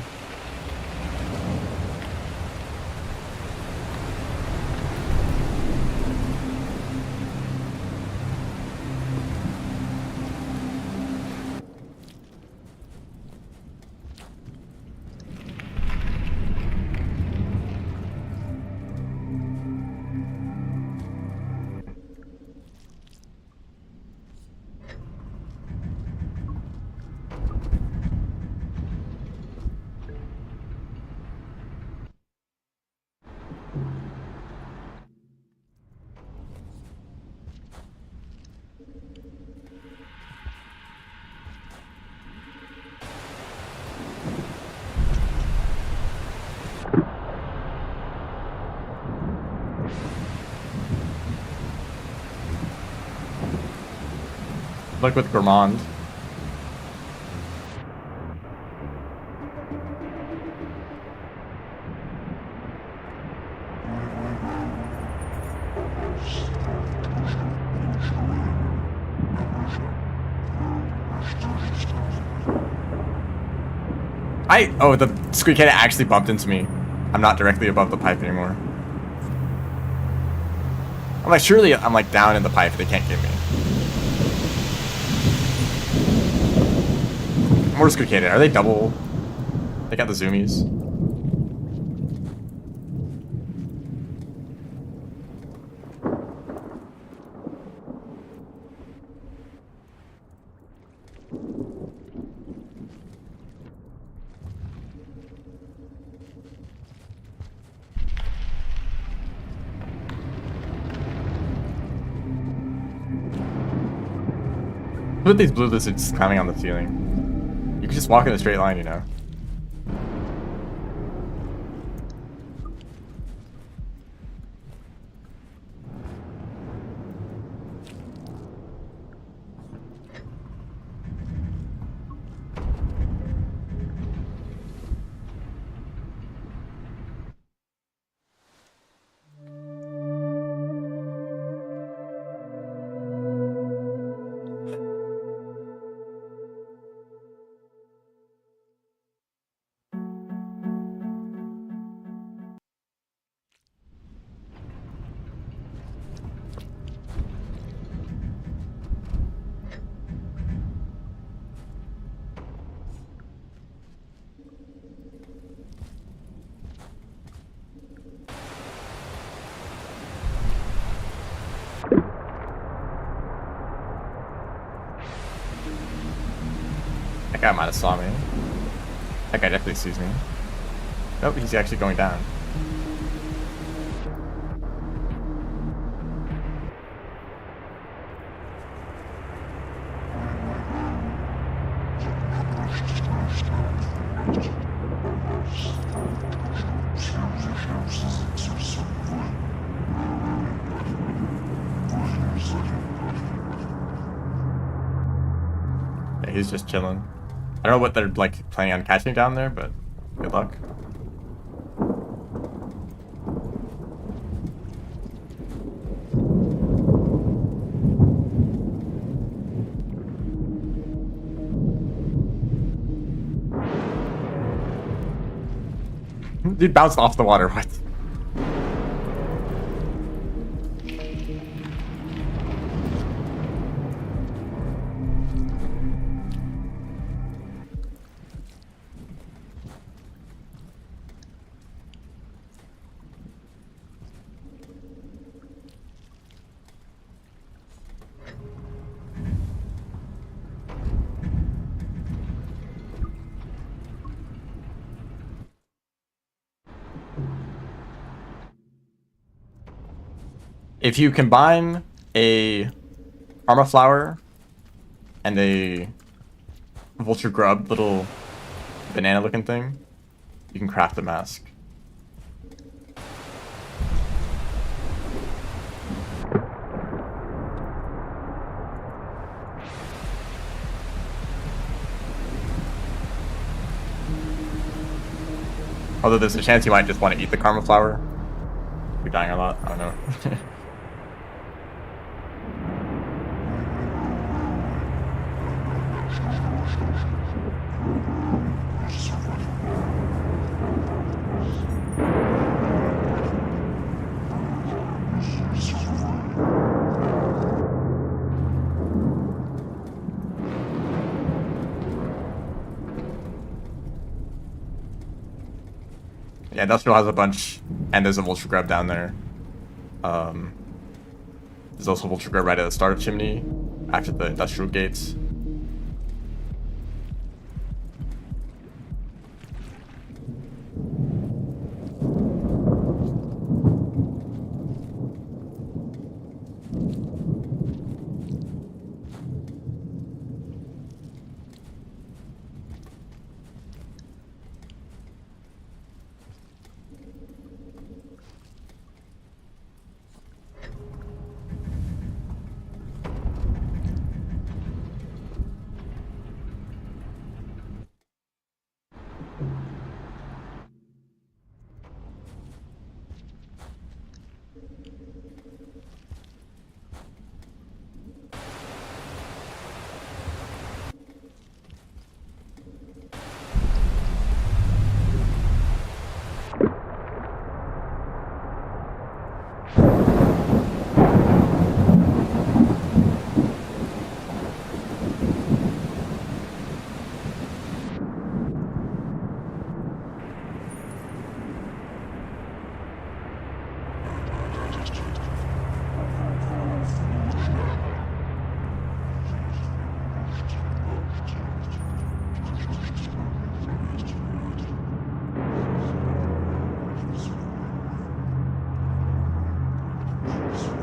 Like with Gourmand. Oh, the Squeak Cannon actually bumped into me. I'm not directly above the pipe anymore. I'm like, surely I'm like down in the pipe, they can't get me. More Squeak Cannon, are they double? They got the zoomies. Look at these blue lizards climbing on the ceiling. You could just walk in a straight line, you know. That guy might have saw me. That guy definitely sees me. Nope, he's actually going down. Yeah, he's just chilling. I don't know what they're like planning on catching down there, but good luck. Dude bounced off the water, what? If you combine a Karma Flower and a Vulture Grub, little banana looking thing, you can craft a mask. Although there's a chance you might just want to eat the Karma Flower. You're dying a lot, I don't know. Yeah, Industrial has a bunch, and there's a Vulture Grub down there. There's also a Vulture Grub right at the start of Chimney, after the Industrial gates.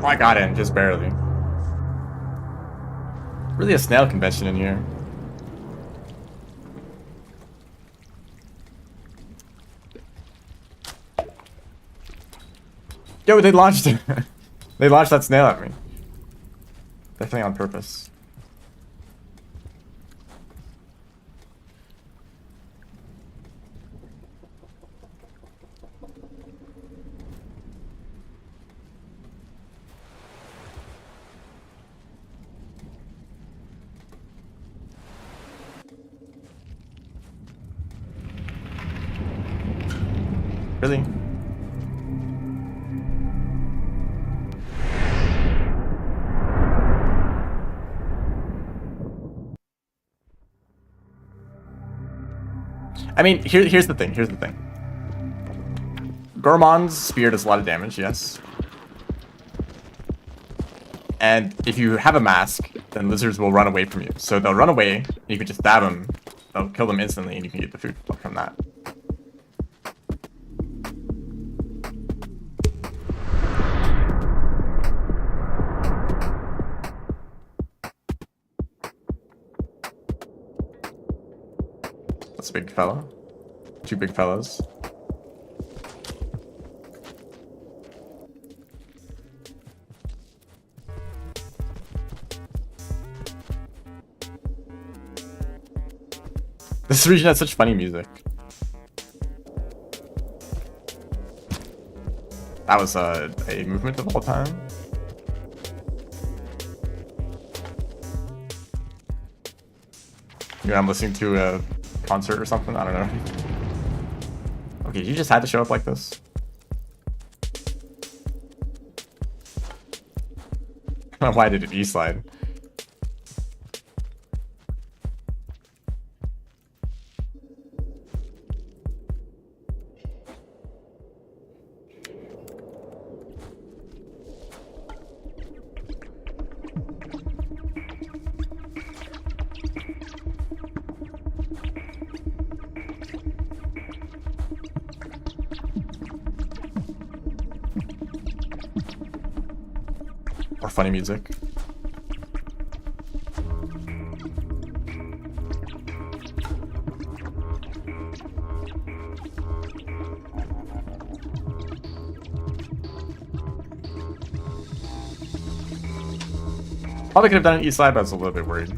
Oh, I got in, just barely. Really a snail convention in here. Yo, they launched it. They launched that snail at me. Definitely on purpose. Really? I mean, here's the thing. Here's the thing. Gormon's spear does a lot of damage, yes. And if you have a mask, then lizards will run away from you. So they'll run away, and you can just stab them. They'll kill them instantly, and you can get the food from that. That's a big fella. Two big fellas. This region has such funny music. That was a movement of all time. You know, I'm listening to a concert or something. I don't know. Okay, you just had to show up like this. Why did it E-slide? Or funny music. Probably could have done an E-slide, but I was a little bit worried.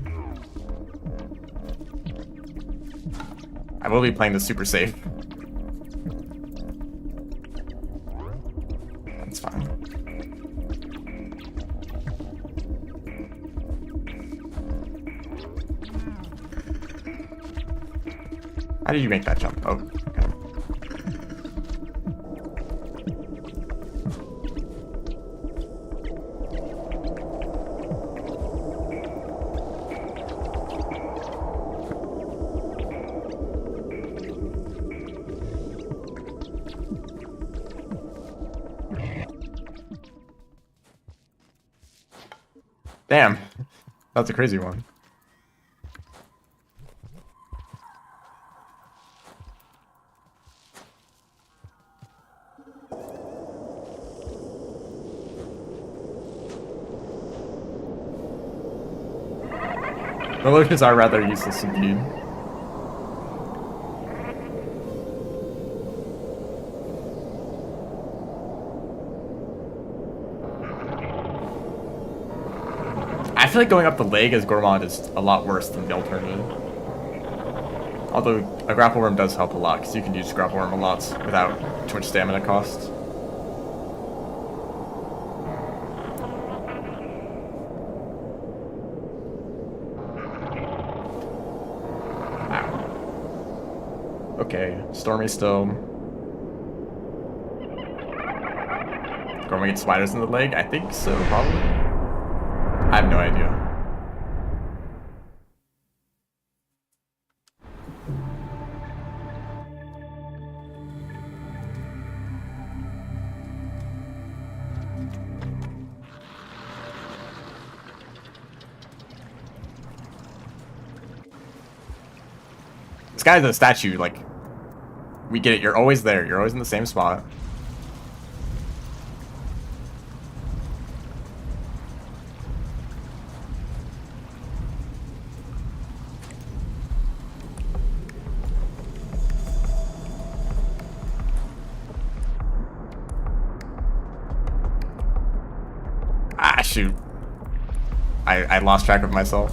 I will be playing this super safe. That's fine. How did you make that jump? Oh, okay. Damn, that's a crazy one. Relotions are rather useless indeed. I feel like going up the leg as Gourmand is a lot worse than the alternative. Although a grapple worm does help a lot, because you can use grapple worm a lot without too much stamina cost. Wow. Okay, Stormy still. Gourmand gets spiders in the leg? I think so, probably. I have no idea. This guy's a statue, like, we get it, you're always there, you're always in the same spot. Ah, shoot. I lost track of myself.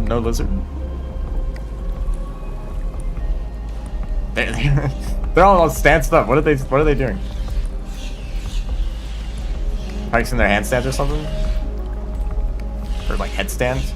No lizard. They're all stanced up. What are they doing? Practicing their handstands or something? Or like headstands?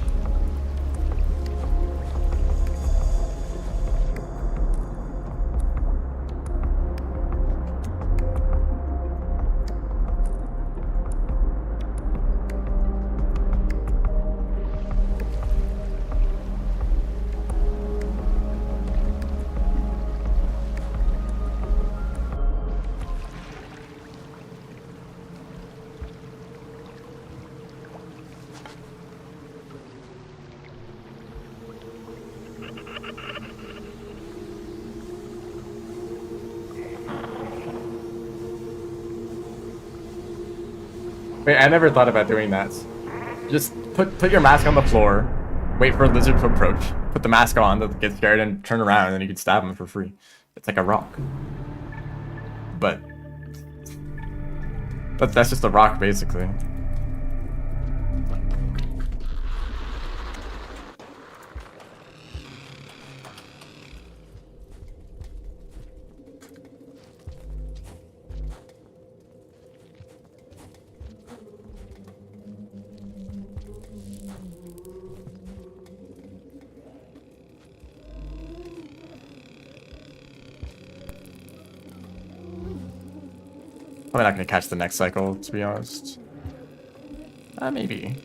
Wait, I never thought about doing that. Just put your mask on the floor, wait for a lizard to approach, put the mask on, they'll get scared, and turn around, and then you can stab them for free. It's like a rock. But that's just a rock, basically. Probably not gonna catch the next cycle, to be honest. Maybe.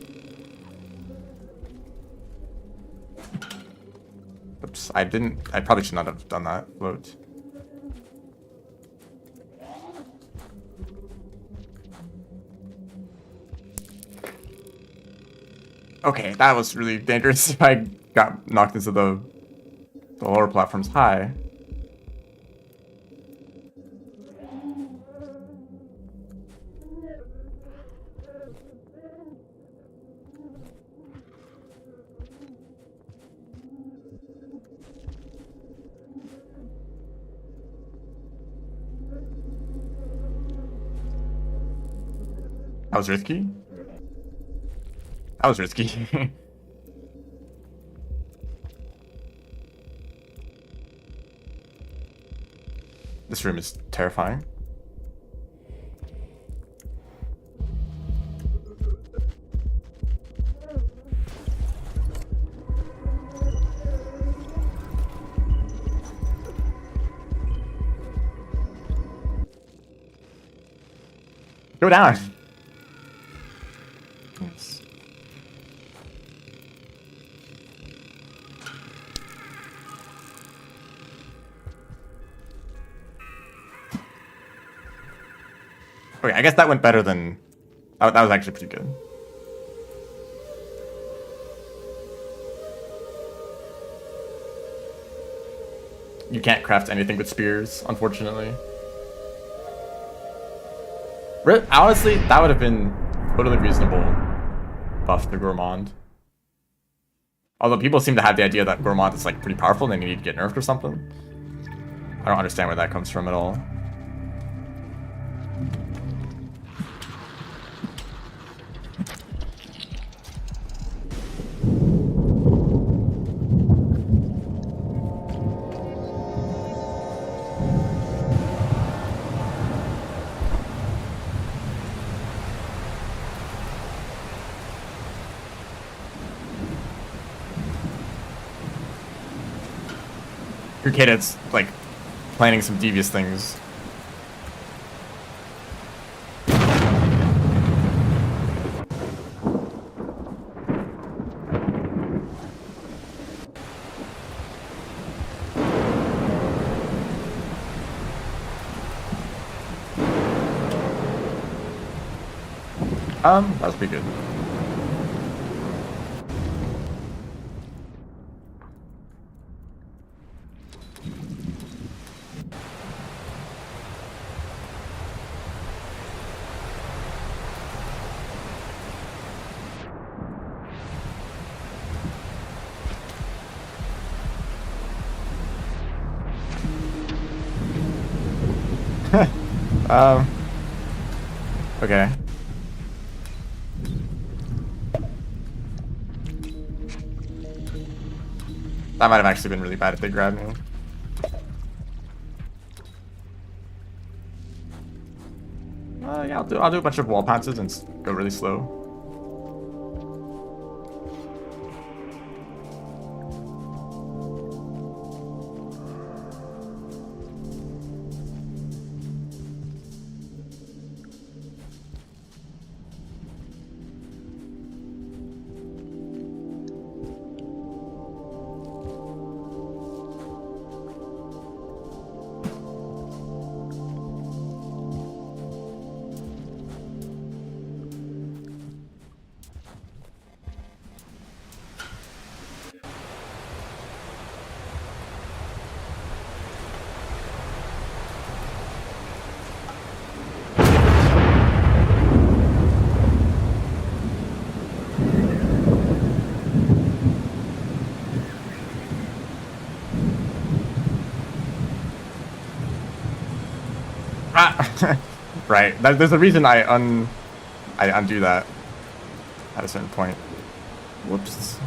Oops, I probably should not have done that float. Okay, that was really dangerous. I got knocked into the lower platforms high. That was risky. That was risky. This room is terrifying. Go down. Yes. Okay, I guess that went better than... That was actually pretty good. You can't craft anything with spears, unfortunately. Honestly, that would have been totally reasonable buff to Gourmand. Although people seem to have the idea that Gourmand is like pretty powerful and they need to get nerfed or something. I don't understand where that comes from at all. Your kid is like planning some devious things. That was pretty good. Okay. That might have actually been really bad if they grabbed me. Yeah, I'll do a bunch of wall pounces and go really slow. Right. There's a reason I undo that at a certain point. Whoops.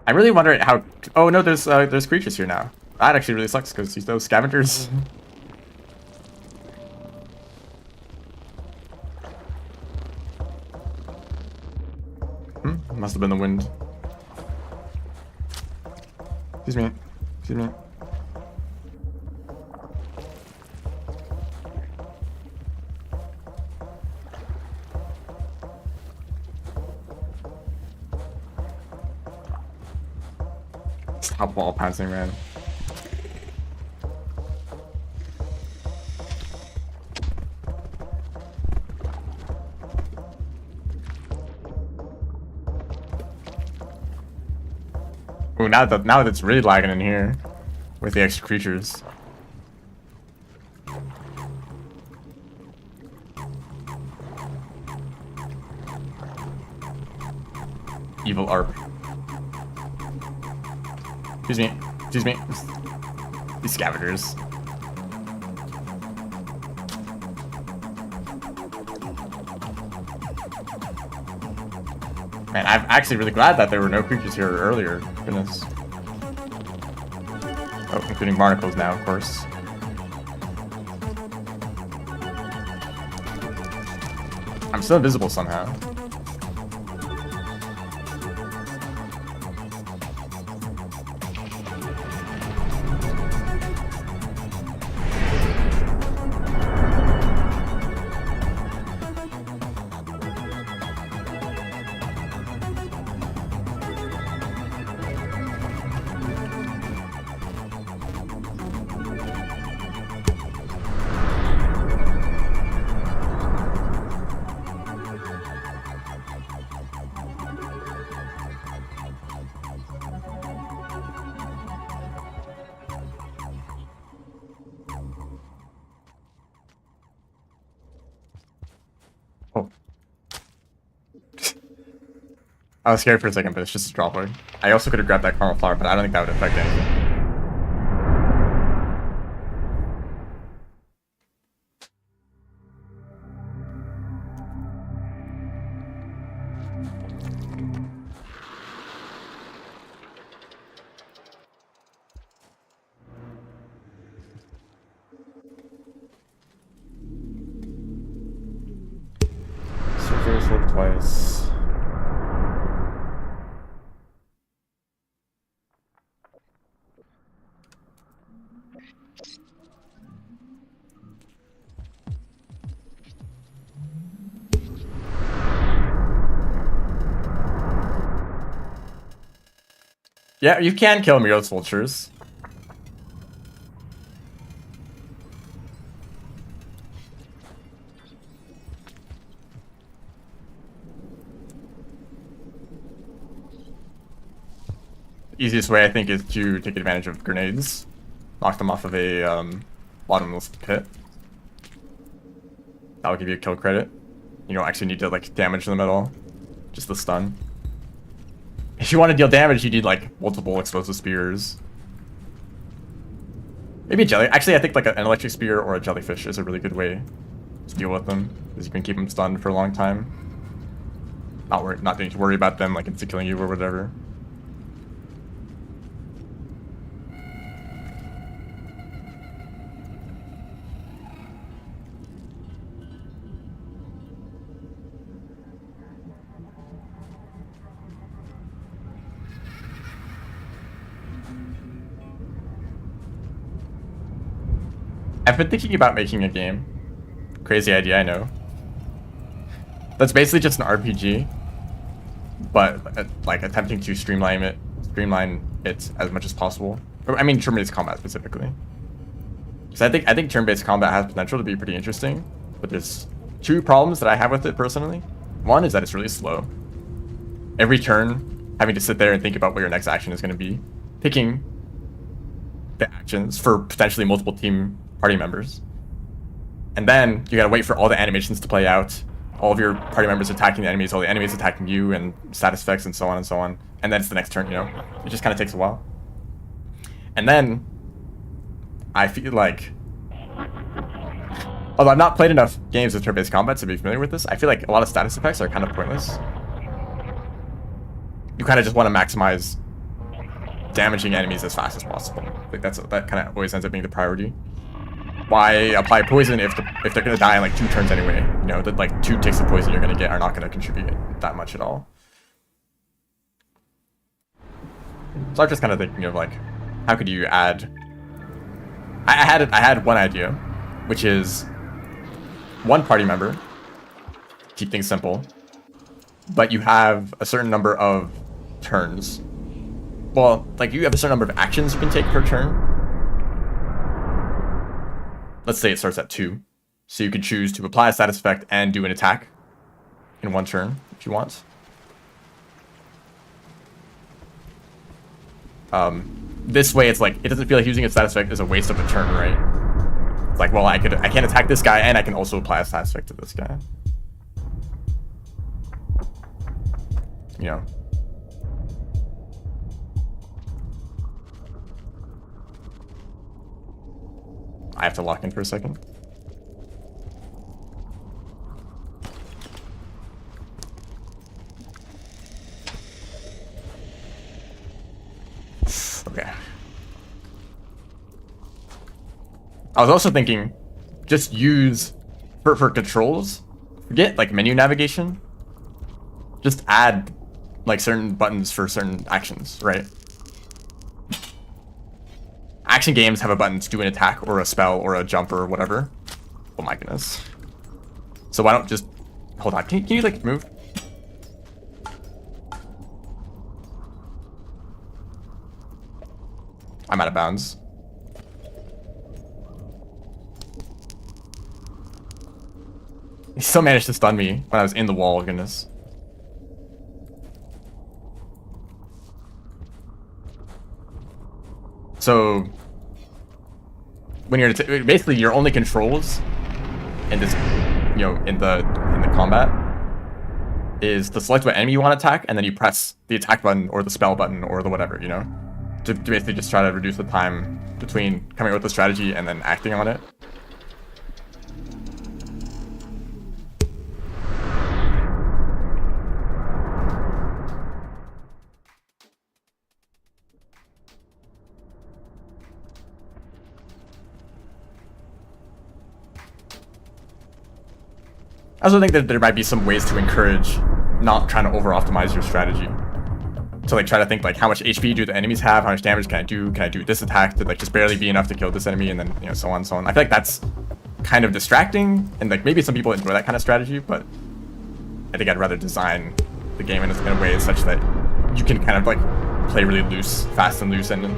I'm really wondering how. Oh no, there's creatures here now. That actually really sucks because those scavengers. Must have been the wind. Excuse me. Excuse me. Stop wall pouncing, man. Ooh, now that it's really lagging in here with the extra creatures. Evil ARP. Excuse me. Excuse me. These scavengers. Man, I'm actually really glad that there were no creatures here earlier. Goodness. Oh, including barnacles now, of course. I'm still invisible somehow. I was scared for a second, but it's just a dropper. I also could have grabbed that caramel flower, but I don't think that would affect anything. Surfers work twice. Yeah, you can kill Miro's vultures. Easiest way, I think, is to take advantage of grenades. Knock them off of a bottomless pit. That'll give you a kill credit. You don't actually need to like damage them at all. Just the stun. If you want to deal damage, you need like multiple explosive spears. Maybe a jelly. Actually, I think like an electric spear or a jellyfish is a really good way to deal with them, because you can keep them stunned for a long time. Not need to worry about them like into killing you or whatever. I've been thinking about making a game. Crazy idea, I know. That's basically just an RPG, but like attempting to streamline it as much as possible. I mean, turn-based combat specifically. So I think turn-based combat has potential to be pretty interesting, but there's two problems that I have with it personally. One is that it's really slow. Every turn, having to sit there and think about what your next action is going to be, picking the actions for potentially multiple party members. And then you gotta wait for all the animations to play out, all of your party members attacking the enemies, all the enemies attacking you, and status effects, and so on and so on. And then it's the next turn, you know? It just kind of takes a while. And then, I feel like, although I've not played enough games with turn-based combat to be familiar with this, I feel like a lot of status effects are kind of pointless. You kind of just want to maximize damaging enemies as fast as possible. Like that kind of always ends up being the priority. Why apply poison if they're gonna die in like 2 turns anyway? You know, that like 2 ticks of poison you're gonna get are not gonna contribute that much at all. So I'm just kind of thinking of like, how could you add? I had one idea, which is one party member. Keep things simple, but you have a certain number of turns. Well, like you have a certain number of actions you can take per turn. Let's say it starts at 2. So you can choose to apply a status effect and do an attack in 1 turn if you want. This way it's like, it doesn't feel like using a status effect is a waste of a turn, right? It's like, well, I can attack this guy and I can also apply a status effect to this guy. You know. I have to lock in for a second. Okay. I was also thinking, just use, for controls, forget like menu navigation. Just add like certain buttons for certain actions, right? Action games have a button to do an attack or a spell or a jump or whatever. Oh my goodness. So why don't just... Hold on, can you like move? I'm out of bounds. He still managed to stun me when I was in the wall, goodness. So when you're basically your only controls in this, you know, in the combat is to select what enemy you want to attack, and then you press the attack button or the spell button or the whatever, you know? To basically just try to reduce the time between coming up with the strategy and then acting on it. I also think that there might be some ways to encourage not trying to over-optimize your strategy. So like try to think like how much HP do the enemies have, how much damage can I do this attack to like just barely be enough to kill this enemy, and then, you know, so on and so on. I feel like that's kind of distracting, and like maybe some people enjoy that kind of strategy, but I think I'd rather design the game in a way such that you can kind of like play really loose, fast and loose, and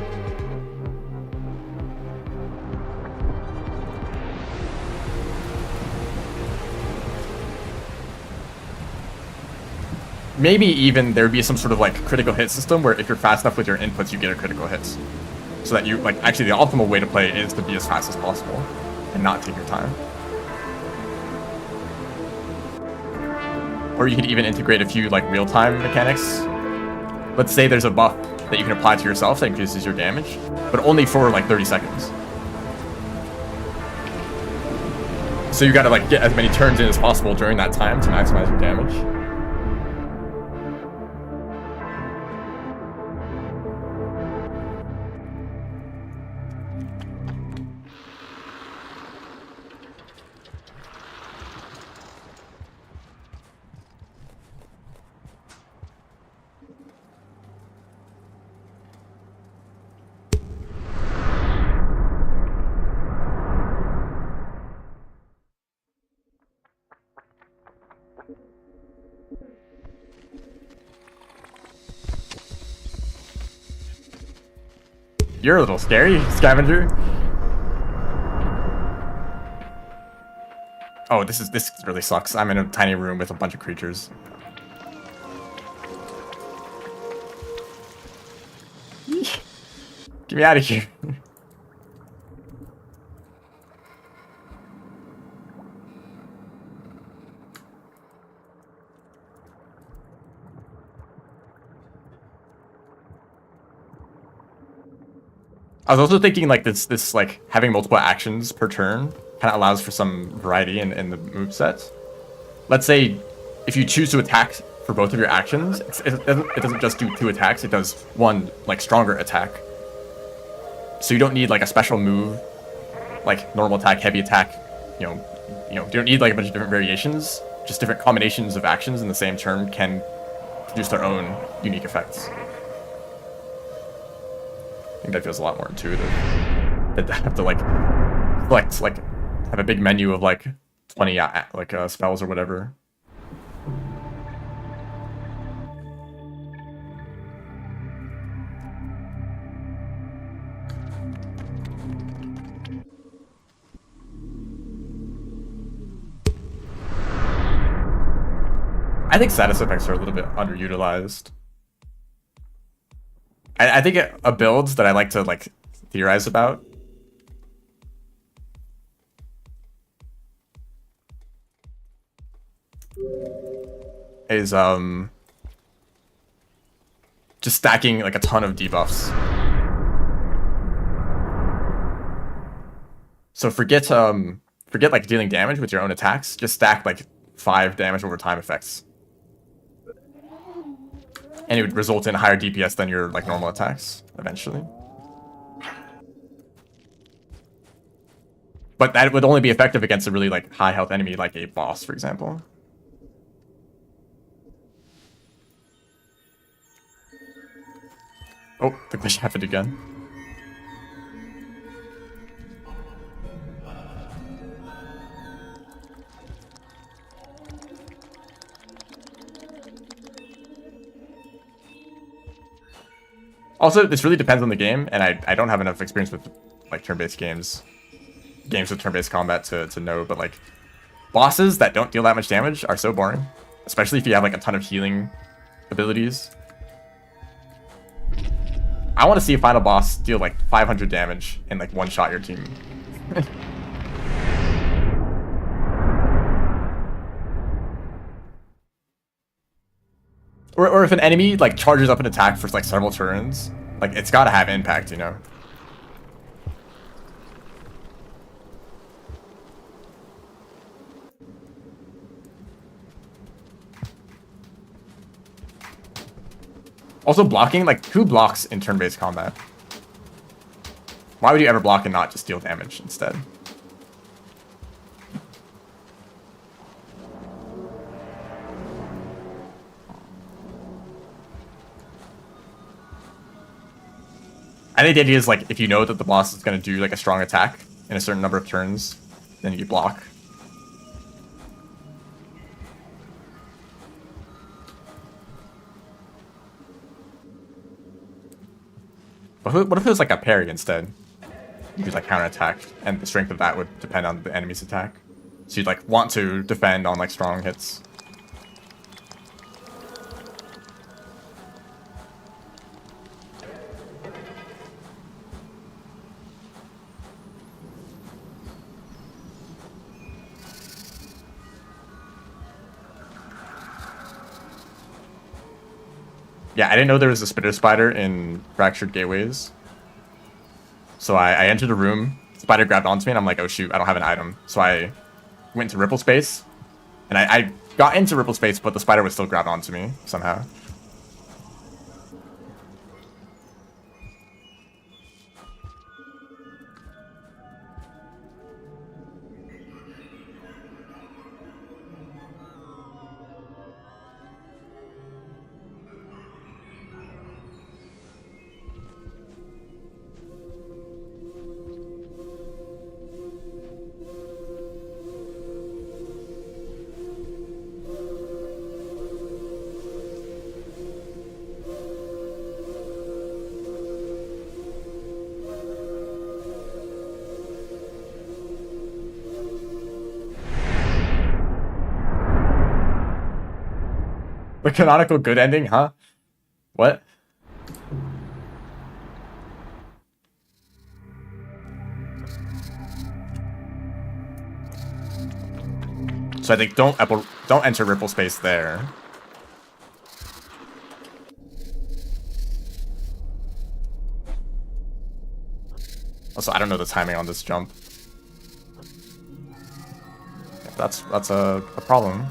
maybe even there would be some sort of like critical hit system where if you're fast enough with your inputs, you get a critical hits. So that you, like, actually the optimal way to play is to be as fast as possible and not take your time. Or you could even integrate a few like real-time mechanics. Let's say there's a buff that you can apply to yourself that increases your damage, but only for like 30 seconds. So you gotta like get as many turns in as possible during that time to maximize your damage. You're a little scary, Scavenger. Oh, this really sucks. I'm in a tiny room with a bunch of creatures. Get me out of here. I was also thinking like this like having multiple actions per turn kind of allows for some variety in the moveset. Let's say if you choose to attack for both of your actions, it doesn't just do 2 attacks, it does 1 like stronger attack. So you don't need like a special move like normal attack, heavy attack, you know, you don't need like a bunch of different variations. Just different combinations of actions in the same turn can produce their own unique effects. I think that feels a lot more intuitive than to have to like select, like have a big menu of like 20 spells or whatever. I think status effects are a little bit underutilized. I think a build that I like to like theorize about is just stacking like a ton of debuffs. So forget like dealing damage with your own attacks. Just stack like 5 damage over time effects. And it would result in higher DPS than your like normal attacks eventually. But that would only be effective against a really like high health enemy like a boss, for example. Oh, the glitch happened again. Also, this really depends on the game, and I don't have enough experience with like turn-based games with turn-based combat to know, but like bosses that don't deal that much damage are so boring, especially if you have like a ton of healing abilities. I want to see a final boss deal like 500 damage and like one-shot your team. or if an enemy like charges up an attack for like several turns, like it's gotta have impact, you know. Also blocking, like who blocks in turn-based combat? Why would you ever block and not just deal damage instead? I think the idea is like if you know that the boss is gonna do like a strong attack in a certain number of turns, then you block. But what if it was like a parry instead? You could like counterattack, and the strength of that would depend on the enemy's attack. So you'd like want to defend on like strong hits. Yeah, I didn't know there was a spitter spider in Fractured Gateways. So I entered a room, spider grabbed onto me, and I'm like, oh shoot, I don't have an item. So I went to Ripple Space, and I got into Ripple Space, but the spider was still grabbed onto me somehow. The canonical good ending, huh? What? So I think don't enter Ripple Space there. Also, I don't know the timing on this jump. That's a problem.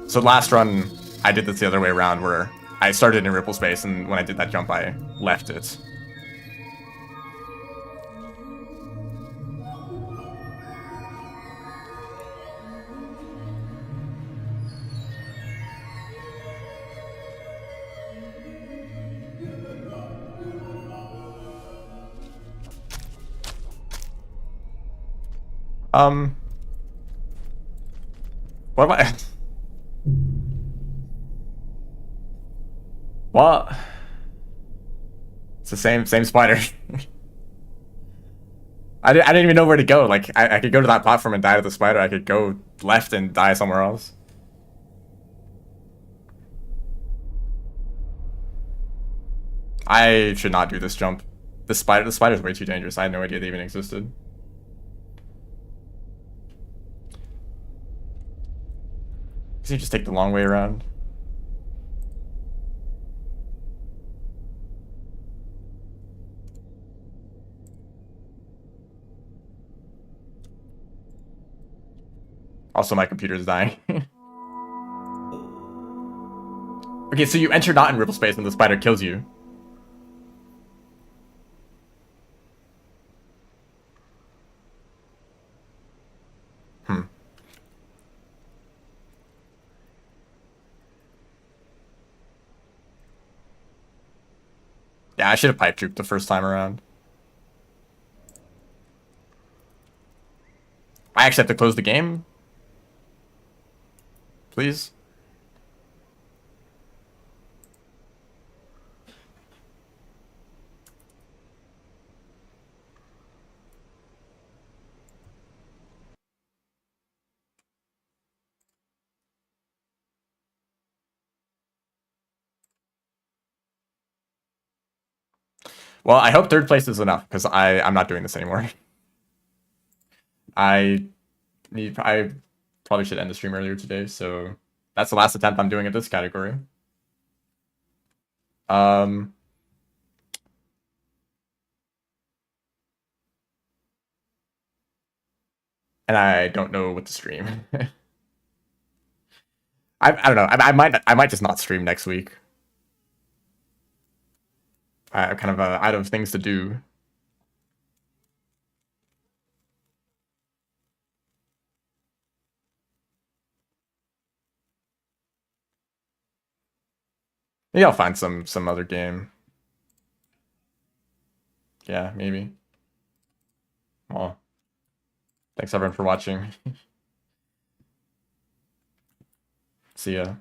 So last run, I did this the other way around, where I started in Ripple Space, and when I did that jump, I left it. What am I? What? It's the same spider. I didn't even know where to go. Like, I could go to that platform and die to the spider. I could go left and die somewhere else. I should not do this jump. The spider's way too dangerous. I had no idea they even existed. Does he just take the long way around? Also, my computer's dying. Okay, so you enter not in Ripple Space and the spider kills you. Yeah, I should have pipe juked the first time around. I actually have to close the game. Please. Well, I hope third place is enough, because I'm not doing this anymore. I probably should end the stream earlier today, so that's the last attempt I'm doing at this category. And I don't know what to stream. I don't know. I might just not stream next week. I'm kind of out of things to do. Maybe I'll find some other game. Yeah, maybe. Well, thanks everyone for watching. See ya.